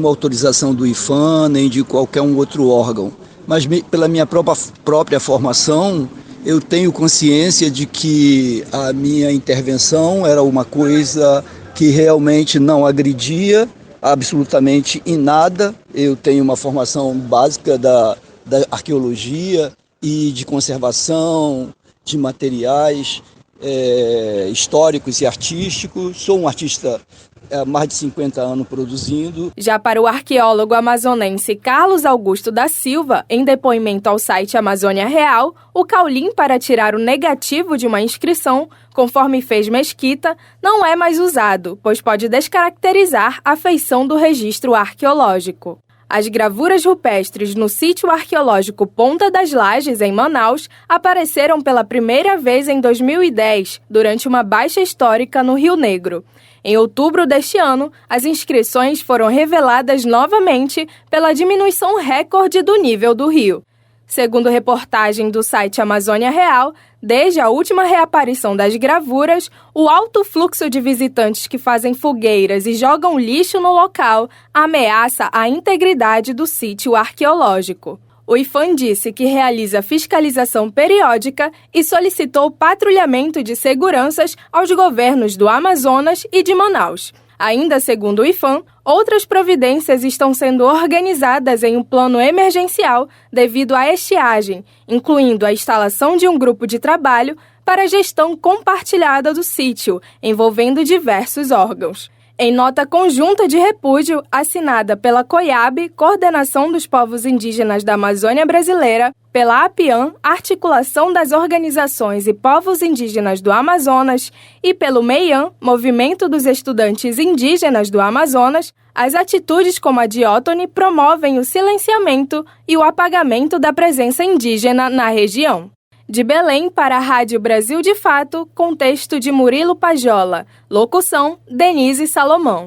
autorização do IPHAN, nem de qualquer outro órgão. Mas pela minha própria formação, eu tenho consciência de que a minha intervenção era uma coisa que realmente não agredia absolutamente em nada. Eu tenho uma formação básica da arqueologia e de conservação de materiais históricos e artísticos. Sou um artista há mais de 50 anos produzindo. Já para o arqueólogo amazonense Carlos Augusto da Silva, em depoimento ao site Amazônia Real, o caulim para tirar o negativo de uma inscrição, conforme fez Mesquita, não é mais usado, pois pode descaracterizar a feição do registro arqueológico. As gravuras rupestres no sítio arqueológico Ponta das Lajes, em Manaus, apareceram pela primeira vez em 2010, durante uma baixa histórica no Rio Negro. Em outubro deste ano, as inscrições foram reveladas novamente pela diminuição recorde do nível do rio. Segundo reportagem do site Amazônia Real, desde a última reaparição das gravuras, o alto fluxo de visitantes que fazem fogueiras e jogam lixo no local ameaça a integridade do sítio arqueológico. O IPHAN disse que realiza fiscalização periódica e solicitou patrulhamento de seguranças aos governos do Amazonas e de Manaus. Ainda segundo o IPHAN, outras providências estão sendo organizadas em um plano emergencial devido à estiagem, incluindo a instalação de um grupo de trabalho para a gestão compartilhada do sítio, envolvendo diversos órgãos. Em nota conjunta de repúdio, assinada pela COIAB, Coordenação dos Povos Indígenas da Amazônia Brasileira, pela APIAN, Articulação das Organizações e Povos Indígenas do Amazonas, e pelo MEIAN, Movimento dos Estudantes Indígenas do Amazonas, as atitudes como a de Ottoni promovem o silenciamento e o apagamento da presença indígena na região. De Belém para a Rádio Brasil de Fato, com texto de Murilo Pajola. Locução, Denise Salomão.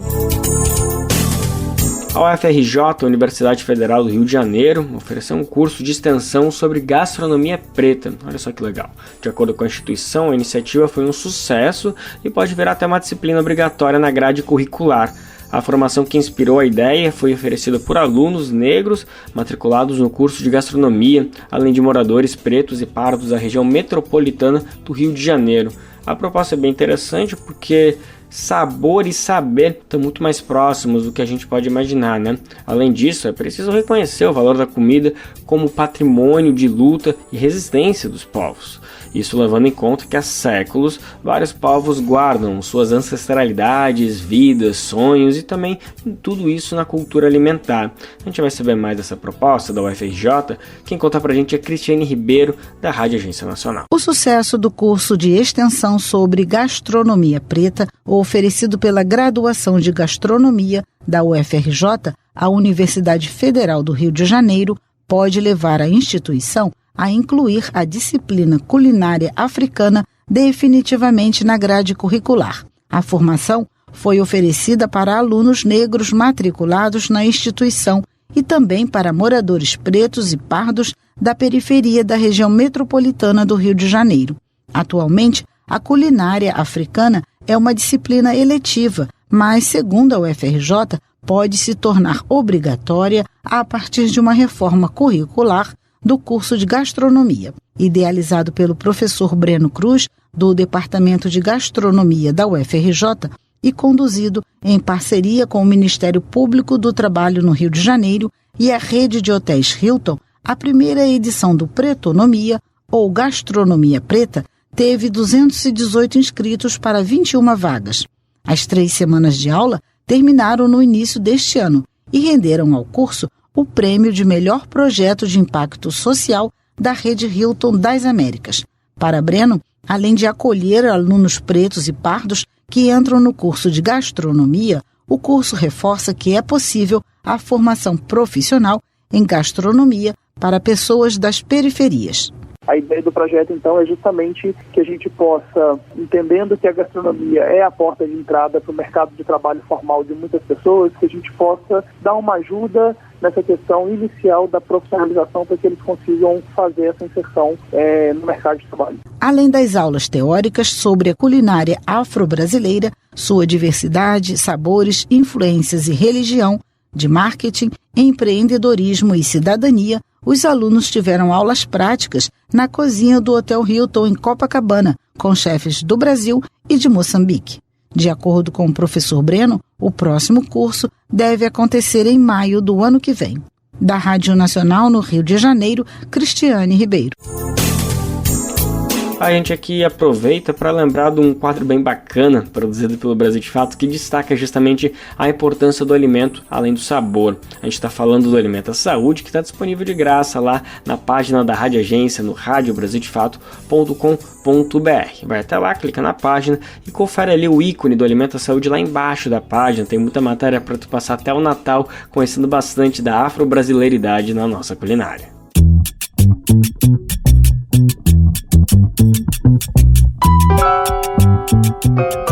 A UFRJ, Universidade Federal do Rio de Janeiro, ofereceu um curso de extensão sobre gastronomia preta. Olha só que legal. De acordo com a instituição, a iniciativa foi um sucesso e pode virar até uma disciplina obrigatória na grade curricular. A formação que inspirou a ideia foi oferecida por alunos negros matriculados no curso de gastronomia, além de moradores pretos e pardos da região metropolitana do Rio de Janeiro. A proposta é bem interessante porque sabor e saber estão muito mais próximos do que a gente pode imaginar, né? Além disso, é preciso reconhecer o valor da comida como patrimônio de luta e resistência dos povos. Isso levando em conta que há séculos vários povos guardam suas ancestralidades, vidas, sonhos e também tudo isso na cultura alimentar. A gente vai saber mais dessa proposta da UFRJ. Quem conta pra gente é Cristiane Ribeiro, da Rádio Agência Nacional. O sucesso do curso de extensão sobre gastronomia preta, oferecido pela Graduação de Gastronomia da UFRJ, a Universidade Federal do Rio de Janeiro, pode levar a instituição a incluir a disciplina culinária africana definitivamente na grade curricular. A formação foi oferecida para alunos negros matriculados na instituição e também para moradores pretos e pardos da periferia da região metropolitana do Rio de Janeiro. Atualmente, a culinária africana é uma disciplina eletiva, mas, segundo a UFRJ, pode se tornar obrigatória a partir de uma reforma curricular do curso de gastronomia, idealizado pelo professor Breno Cruz, do Departamento de Gastronomia da UFRJ e conduzido em parceria com o Ministério Público do Trabalho no Rio de Janeiro e a rede de hotéis Hilton. A primeira edição do Pretonomia, ou Gastronomia Preta, teve 218 inscritos para 21 vagas. As 3 semanas de aula terminaram no início deste ano e renderam ao curso o prêmio de melhor projeto de impacto social da rede Hilton das Américas. Para Breno, além de acolher alunos pretos e pardos que entram no curso de gastronomia, o curso reforça que é possível a formação profissional em gastronomia para pessoas das periferias. A ideia do projeto, então, é justamente que a gente possa, entendendo que a gastronomia é a porta de entrada para o mercado de trabalho formal de muitas pessoas, que a gente possa dar uma ajuda nessa questão inicial da profissionalização para que eles consigam fazer essa inserção no mercado de trabalho. Além das aulas teóricas sobre a culinária afro-brasileira, sua diversidade, sabores, influências e religião, de marketing, empreendedorismo e cidadania, os alunos tiveram aulas práticas na cozinha do Hotel Hilton, em Copacabana, com chefes do Brasil e de Moçambique. De acordo com o professor Breno, o próximo curso deve acontecer em maio do ano que vem. Da Rádio Nacional no Rio de Janeiro, Cristiane Ribeiro. A gente aqui aproveita para lembrar de um quadro bem bacana produzido pelo Brasil de Fato, que destaca justamente a importância do alimento além do sabor. A gente está falando do Alimenta Saúde, que está disponível de graça lá na página da Rádio Agência, no radiobrasildefato.com.br. Vai até lá, clica na página e confere ali o ícone do Alimenta Saúde lá embaixo da página. Tem muita matéria para tu passar até o Natal conhecendo bastante da afro-brasileiridade na nossa culinária.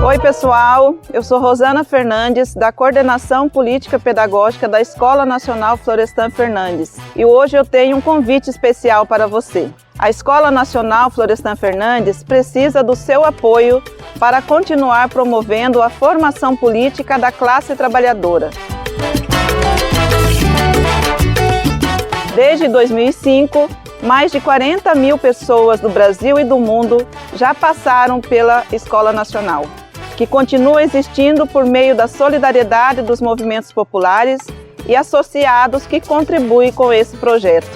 Oi pessoal, eu sou Rosana Fernandes, da Coordenação Política Pedagógica da Escola Nacional Florestan Fernandes, e hoje eu tenho um convite especial para você. A Escola Nacional Florestan Fernandes precisa do seu apoio para continuar promovendo a formação política da classe trabalhadora. Desde 2005, mais de 40 mil pessoas do Brasil e do mundo já passaram pela Escola Nacional, que continua existindo por meio da solidariedade dos movimentos populares e associados que contribuem com esse projeto.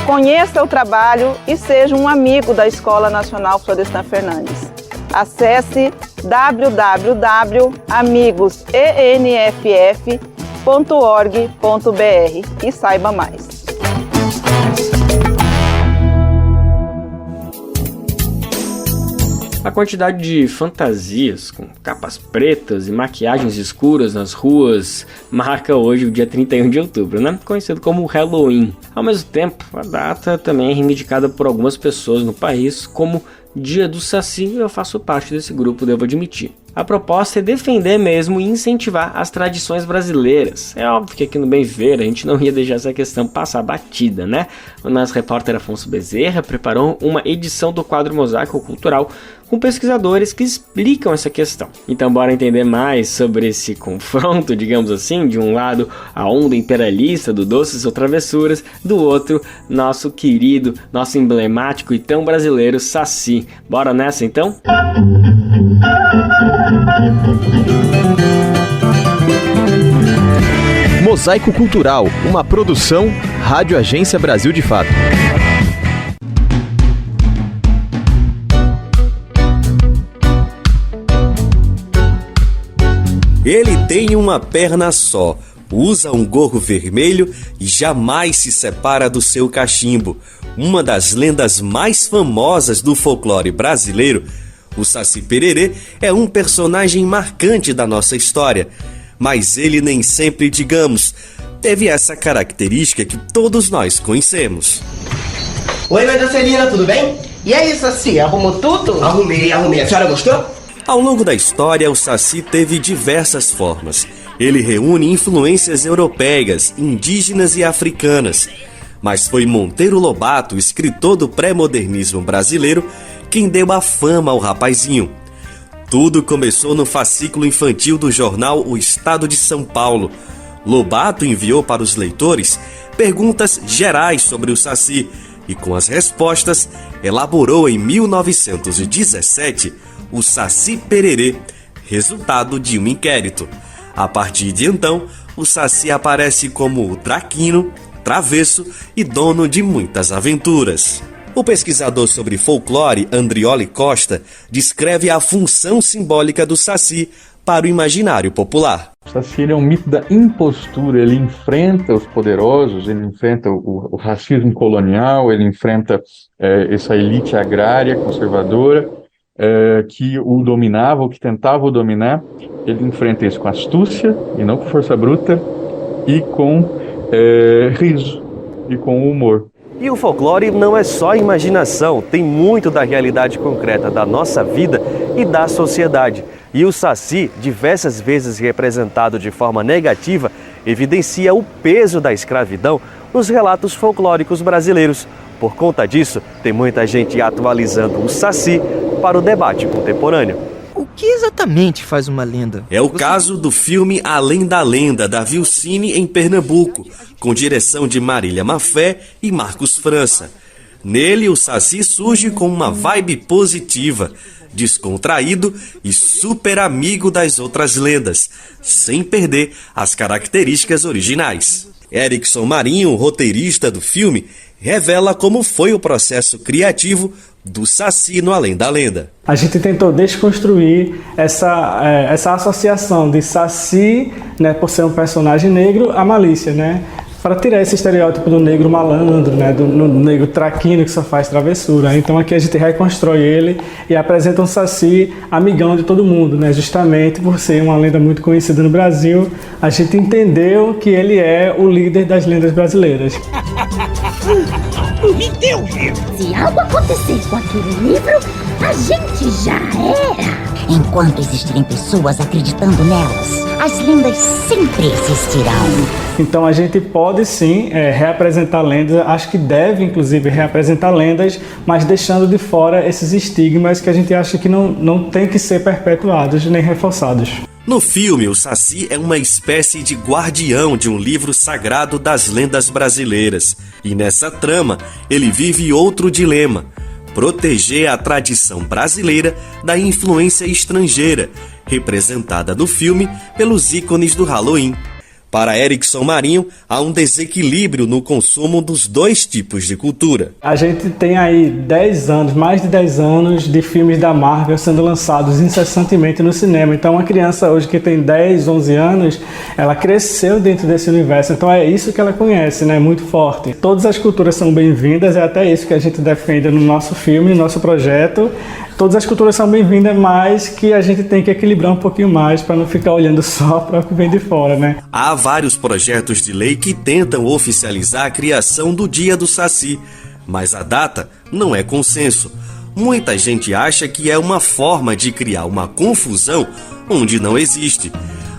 Conheça o trabalho e seja um amigo da Escola Nacional Florestan Fernandes. Acesse www.amigosenff.org.br e saiba mais. A quantidade de fantasias com capas pretas e maquiagens escuras nas ruas marca hoje o dia 31 de outubro, né? Conhecido como Halloween. Ao mesmo tempo, a data também é reivindicada por algumas pessoas no país como Dia do Saci, e eu faço parte desse grupo, devo admitir. A proposta é defender mesmo e incentivar as tradições brasileiras. É óbvio que aqui no Bem Viver a gente não ia deixar essa questão passar batida, né? O nosso repórter Afonso Bezerra preparou uma edição do quadro Mosaico Cultural com pesquisadores que explicam essa questão. Então bora entender mais sobre esse confronto, digamos assim, de um lado a onda imperialista do Doces ou Travessuras, do outro nosso querido, nosso emblemático e tão brasileiro Saci. Bora nessa então? Mosaico Cultural, uma produção Rádio Agência Brasil de Fato. Ele tem uma perna só, usa um gorro vermelho e jamais se separa do seu cachimbo. Uma das lendas mais famosas do folclore brasileiro, o Saci Pererê é um personagem marcante da nossa história, mas ele nem sempre, digamos, teve essa característica que todos nós conhecemos. Oi, Maria Celina, tudo bem? E aí, Saci, arrumou tudo? Arrumei. A senhora gostou? Ao longo da história, o Saci teve diversas formas. Ele reúne influências europeias, indígenas e africanas. Mas foi Monteiro Lobato, escritor do pré-modernismo brasileiro, quem deu a fama ao rapazinho. Tudo começou no fascículo infantil do jornal O Estado de São Paulo. Lobato enviou para os leitores perguntas gerais sobre o Saci e, com as respostas, elaborou em 1917 o Saci Pererê, resultado de um inquérito. A partir de então, o Saci aparece como traquino, travesso e dono de muitas aventuras. O pesquisador sobre folclore Andrioli Costa descreve a função simbólica do Saci para o imaginário popular. O Saci é um mito da impostura, ele enfrenta os poderosos, ele enfrenta o racismo colonial, ele enfrenta essa elite agrária conservadora que o dominava, ou que tentava o dominar. Ele enfrenta isso com astúcia e não com força bruta, e com riso e com humor. E o folclore não é só imaginação, tem muito da realidade concreta da nossa vida e da sociedade. E o Saci, diversas vezes representado de forma negativa, evidencia o peso da escravidão nos relatos folclóricos brasileiros. Por conta disso, tem muita gente atualizando o Saci para o debate contemporâneo. O que exatamente faz uma lenda? É o caso do filme Além da Lenda, da Vilcine, em Pernambuco, com direção de Marília Maffé e Marcos França. Nele, o Saci surge com uma vibe positiva, descontraído e super amigo das outras lendas, sem perder as características originais. Erickson Marinho, roteirista do filme, revela como foi o processo criativo do Saci no Além da Lenda. A gente tentou desconstruir essa associação de Saci, né, por ser um personagem negro, a malícia, né? Para tirar esse estereótipo do negro malandro, né, do negro traquino que só faz travessura. Então aqui a gente reconstrói ele e apresenta um Saci amigão de todo mundo, né, justamente por ser uma lenda muito conhecida no Brasil. A gente entendeu que ele é o líder das lendas brasileiras. Me deu livro! Se algo acontecer com aquele livro, a gente já era! Enquanto existirem pessoas acreditando nelas, as lendas sempre existirão. Então a gente pode sim reapresentar lendas, acho que deve inclusive reapresentar lendas, mas deixando de fora esses estigmas que a gente acha que não tem que ser perpetuados nem reforçados. No filme, o Saci é uma espécie de guardião de um livro sagrado das lendas brasileiras. E nessa trama, ele vive outro dilema: proteger a tradição brasileira da influência estrangeira, representada no filme pelos ícones do Halloween. Para Erickson Marinho, há um desequilíbrio no consumo dos dois tipos de cultura. A gente tem aí 10 anos, mais de 10 anos de filmes da Marvel sendo lançados incessantemente no cinema. Então uma criança hoje que tem 10, 11 anos, ela cresceu dentro desse universo. Então é isso que ela conhece, né? Muito forte. Todas as culturas são bem-vindas, é até isso que a gente defende no nosso filme, no nosso projeto. Todas as culturas são bem-vindas, mas que a gente tem que equilibrar um pouquinho mais para não ficar olhando só para o que vem de fora, né? Há vários projetos de lei que tentam oficializar a criação do Dia do Saci, mas a data não é consenso. Muita gente acha que é uma forma de criar uma confusão onde não existe.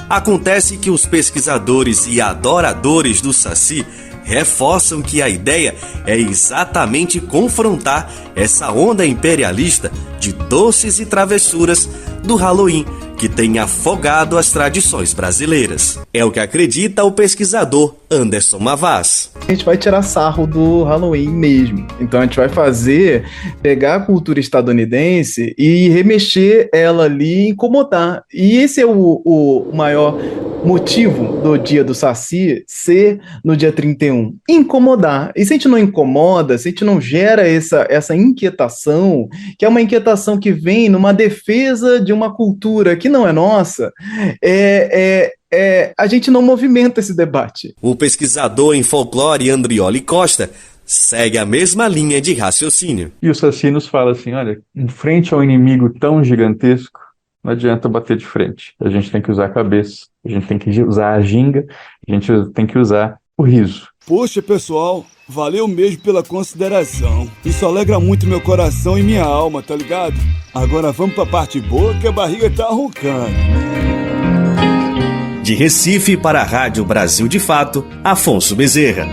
Acontece que os pesquisadores e adoradores do Saci reforçam que a ideia é exatamente confrontar essa onda imperialista de doces e travessuras do Halloween, que tem afogado as tradições brasileiras. É o que acredita o pesquisador Anderson Mavaz. A gente vai tirar sarro do Halloween mesmo. Então a gente vai pegar a cultura estadunidense e remexer ela ali, incomodar. E esse é o maior motivo do Dia do Saci ser no dia 31. Incomodar. E se a gente não incomoda, se a gente não gera essa inquietação, que é uma inquietação que vem numa defesa de uma cultura que não é nossa, a gente não movimenta esse debate. O pesquisador em folclore Andrioli Costa segue a mesma linha de raciocínio. E o Saci nos fala assim, olha, em frente a um inimigo tão gigantesco, não adianta bater de frente. A gente tem que usar a cabeça, a gente tem que usar a ginga, a gente tem que usar o riso. Poxa, pessoal, valeu mesmo pela consideração. Isso alegra muito meu coração e minha alma, tá ligado? Agora vamos pra parte boa que a barriga tá roncando. De Recife para a Rádio Brasil de Fato, Afonso Bezerra.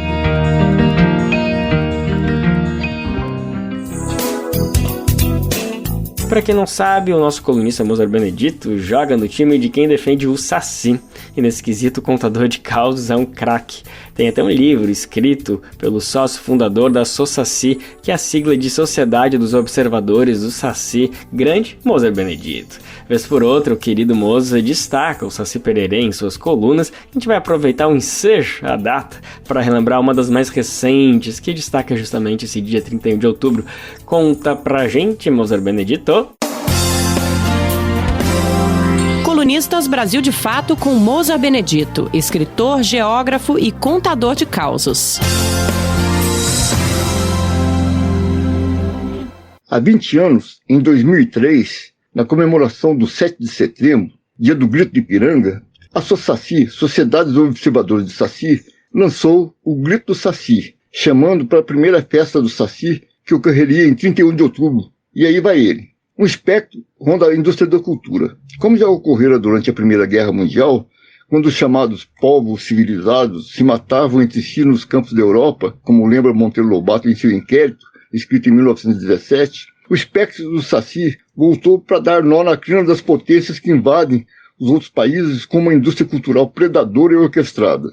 Para quem não sabe, o nosso colunista Mozart Benedito joga no time de quem defende o Saci. E nesse quesito, o contador de causos é um craque. Tem até um livro escrito pelo sócio fundador da SOSACI, que é a sigla de Sociedade dos Observadores do Saci, grande Mozart Benedito. Vez por outra, o querido Mozart destaca o Saci Pererê em suas colunas. A gente vai aproveitar o ensejo, a data, para relembrar uma das mais recentes, que destaca justamente esse dia 31 de outubro. Conta pra gente, Mozart Benedito. Colunistas Brasil de Fato com Mozart Benedito, escritor, geógrafo e contador de causos. Há 20 anos, em 2003, na comemoração do 7 de setembro, dia do Grito de Ipiranga, a SOSACI, Sociedade dos Observadores de Saci, lançou o Grito do Saci, chamando para a primeira festa do Saci, que ocorreria em 31 de outubro. E aí vai ele. Um espectro ronda a indústria da cultura. Como já ocorrera durante a Primeira Guerra Mundial, quando os chamados povos civilizados se matavam entre si nos campos da Europa, como lembra Monteiro Lobato em seu inquérito, escrito em 1917, o espectro do Saci voltou para dar nó na crina das potências que invadem os outros países com uma indústria cultural predadora e orquestrada.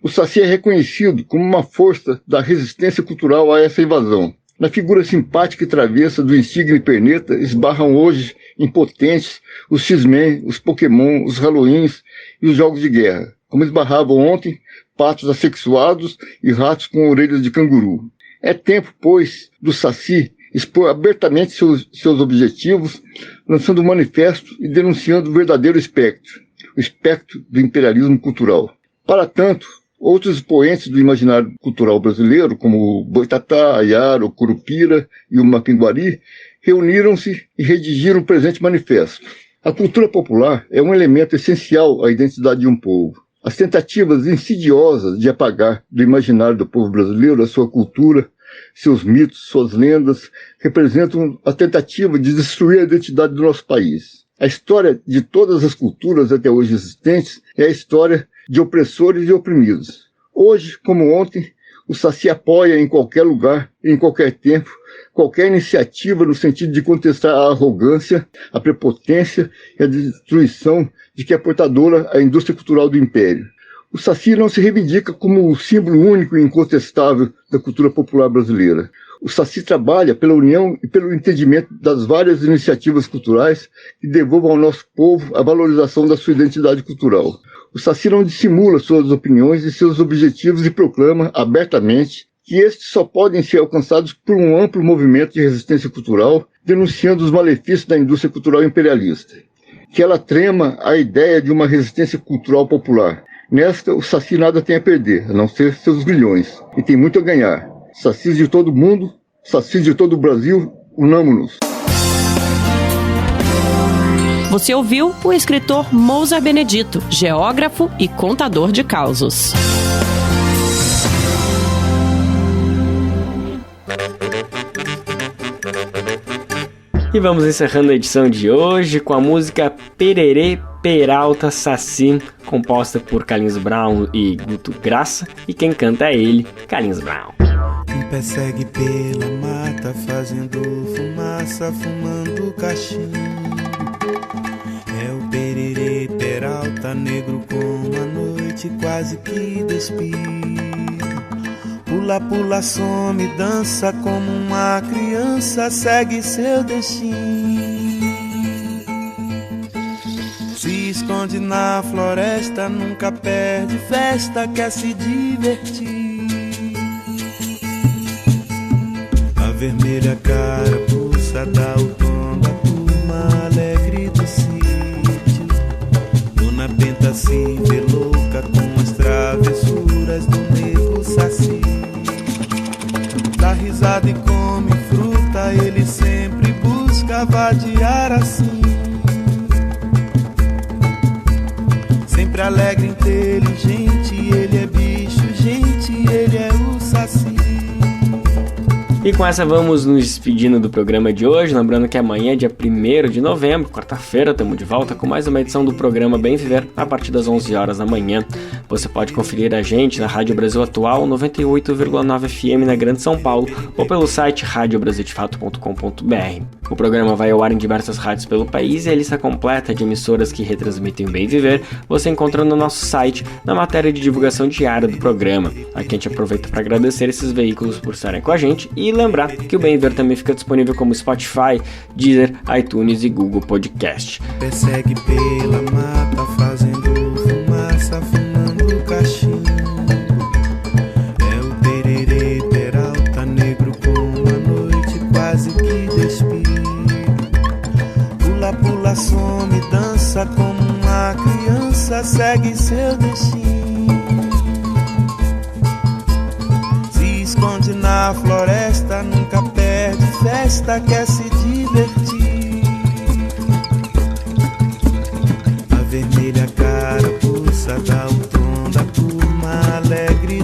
O Saci é reconhecido como uma força da resistência cultural a essa invasão. Na figura simpática e travessa do insigne perneta esbarram hoje impotentes os X-Men, os Pokémon, os Halloweens e os jogos de guerra, como esbarravam ontem patos assexuados e ratos com orelhas de canguru. É tempo, pois, do Saci expor abertamente seus objetivos, lançando um manifesto e denunciando o verdadeiro espectro, o espectro do imperialismo cultural. Para tanto, outros expoentes do imaginário cultural brasileiro, como o Boitatá, a Yara, o Curupira e o Mapinguari, reuniram-se e redigiram o presente manifesto. A cultura popular é um elemento essencial à identidade de um povo. As tentativas insidiosas de apagar do imaginário do povo brasileiro a sua cultura, seus mitos, suas lendas, representam a tentativa de destruir a identidade do nosso país. A história de todas as culturas até hoje existentes é a história de opressores e oprimidos. Hoje, como ontem, o Saci apoia em qualquer lugar, em qualquer tempo, qualquer iniciativa no sentido de contestar a arrogância, a prepotência e a destruição de que é portadora a indústria cultural do Império. O Saci não se reivindica como o símbolo único e incontestável da cultura popular brasileira. O Saci trabalha pela união e pelo entendimento das várias iniciativas culturais que devolvam ao nosso povo a valorização da sua identidade cultural. O Saci não dissimula suas opiniões e seus objetivos e proclama abertamente que estes só podem ser alcançados por um amplo movimento de resistência cultural, denunciando os malefícios da indústria cultural imperialista. Que ela trema a ideia de uma resistência cultural popular. Nesta, o Saci nada tem a perder, a não ser seus grilhões, e tem muito a ganhar. Sacis de todo mundo, Sacis de todo o Brasil, unamo-nos. Você ouviu o escritor Mousa Benedito, geógrafo e contador de causos. E vamos encerrando a edição de hoje com a música Pererê Peralta Saci, composta por Carlinhos Brown e Guto Graça, e quem canta é ele, Carlinhos Brown. Me persegue pela mata, fazendo fumaça, fumando cachimbo. É o Pererê Peralta, negro como a noite, quase que despiro. Pula, pula, some, dança como uma criança, segue seu destino. Se esconde na floresta, nunca perde festa, quer se divertir. A vermelha carapuça dá o tom da turma alegre do sítio. Dona Benta se vê louca com as travessuras do negro Saci. Dá risada e come fruta, ele sempre busca vadiar assim. Sempre alegre, inteligente, ele é bicho, gente, ele é o Saci. E com essa vamos nos despedindo do programa de hoje, lembrando que amanhã, dia 1º de novembro, quarta-feira, estamos de volta com mais uma edição do programa Bem Viver, a partir das 11 horas da manhã. Você pode conferir a gente na Rádio Brasil Atual, 98,9 FM na Grande São Paulo, ou pelo site radiobrasildefato.com.br. O programa vai ao ar em diversas rádios pelo país e a lista completa de emissoras que retransmitem o Bem Viver você encontra no nosso site, na matéria de divulgação diária do programa. Aqui a gente aproveita para agradecer esses veículos por estarem com a gente e lembrar que o Bem Viver também fica disponível como Spotify, Deezer, iTunes e Google Podcast. Persegue pela mata, fazendo fumaça, fumando cachimbo. É o Pererê Peralta, negro como a noite, quase que despiro. Pula, pula, some, dança como uma criança, segue seu destino. Se esconde na floresta, nunca perde festa, quer se divertir. A vermelha carapuça dá o tom da turma alegre.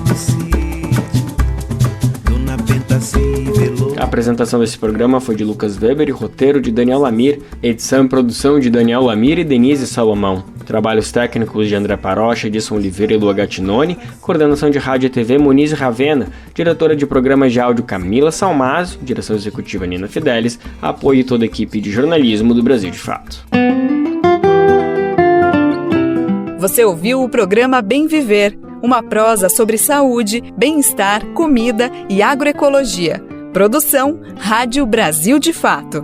apresentação desse programa foi de Lucas Weber e roteiro de Daniel Lamir, edição e produção de Daniel Lamir e Denise Salomão. Trabalhos técnicos de André Parocha, Edson Oliveira e Lua Gattinoni, coordenação de rádio e TV Muniz Ravena, diretora de programas de áudio Camila Salmazo, direção executiva Nina Fidelis, apoio e toda a equipe de jornalismo do Brasil de Fato. Você ouviu o programa Bem Viver, uma prosa sobre saúde, bem-estar, comida e agroecologia. Produção Rádio Brasil de Fato.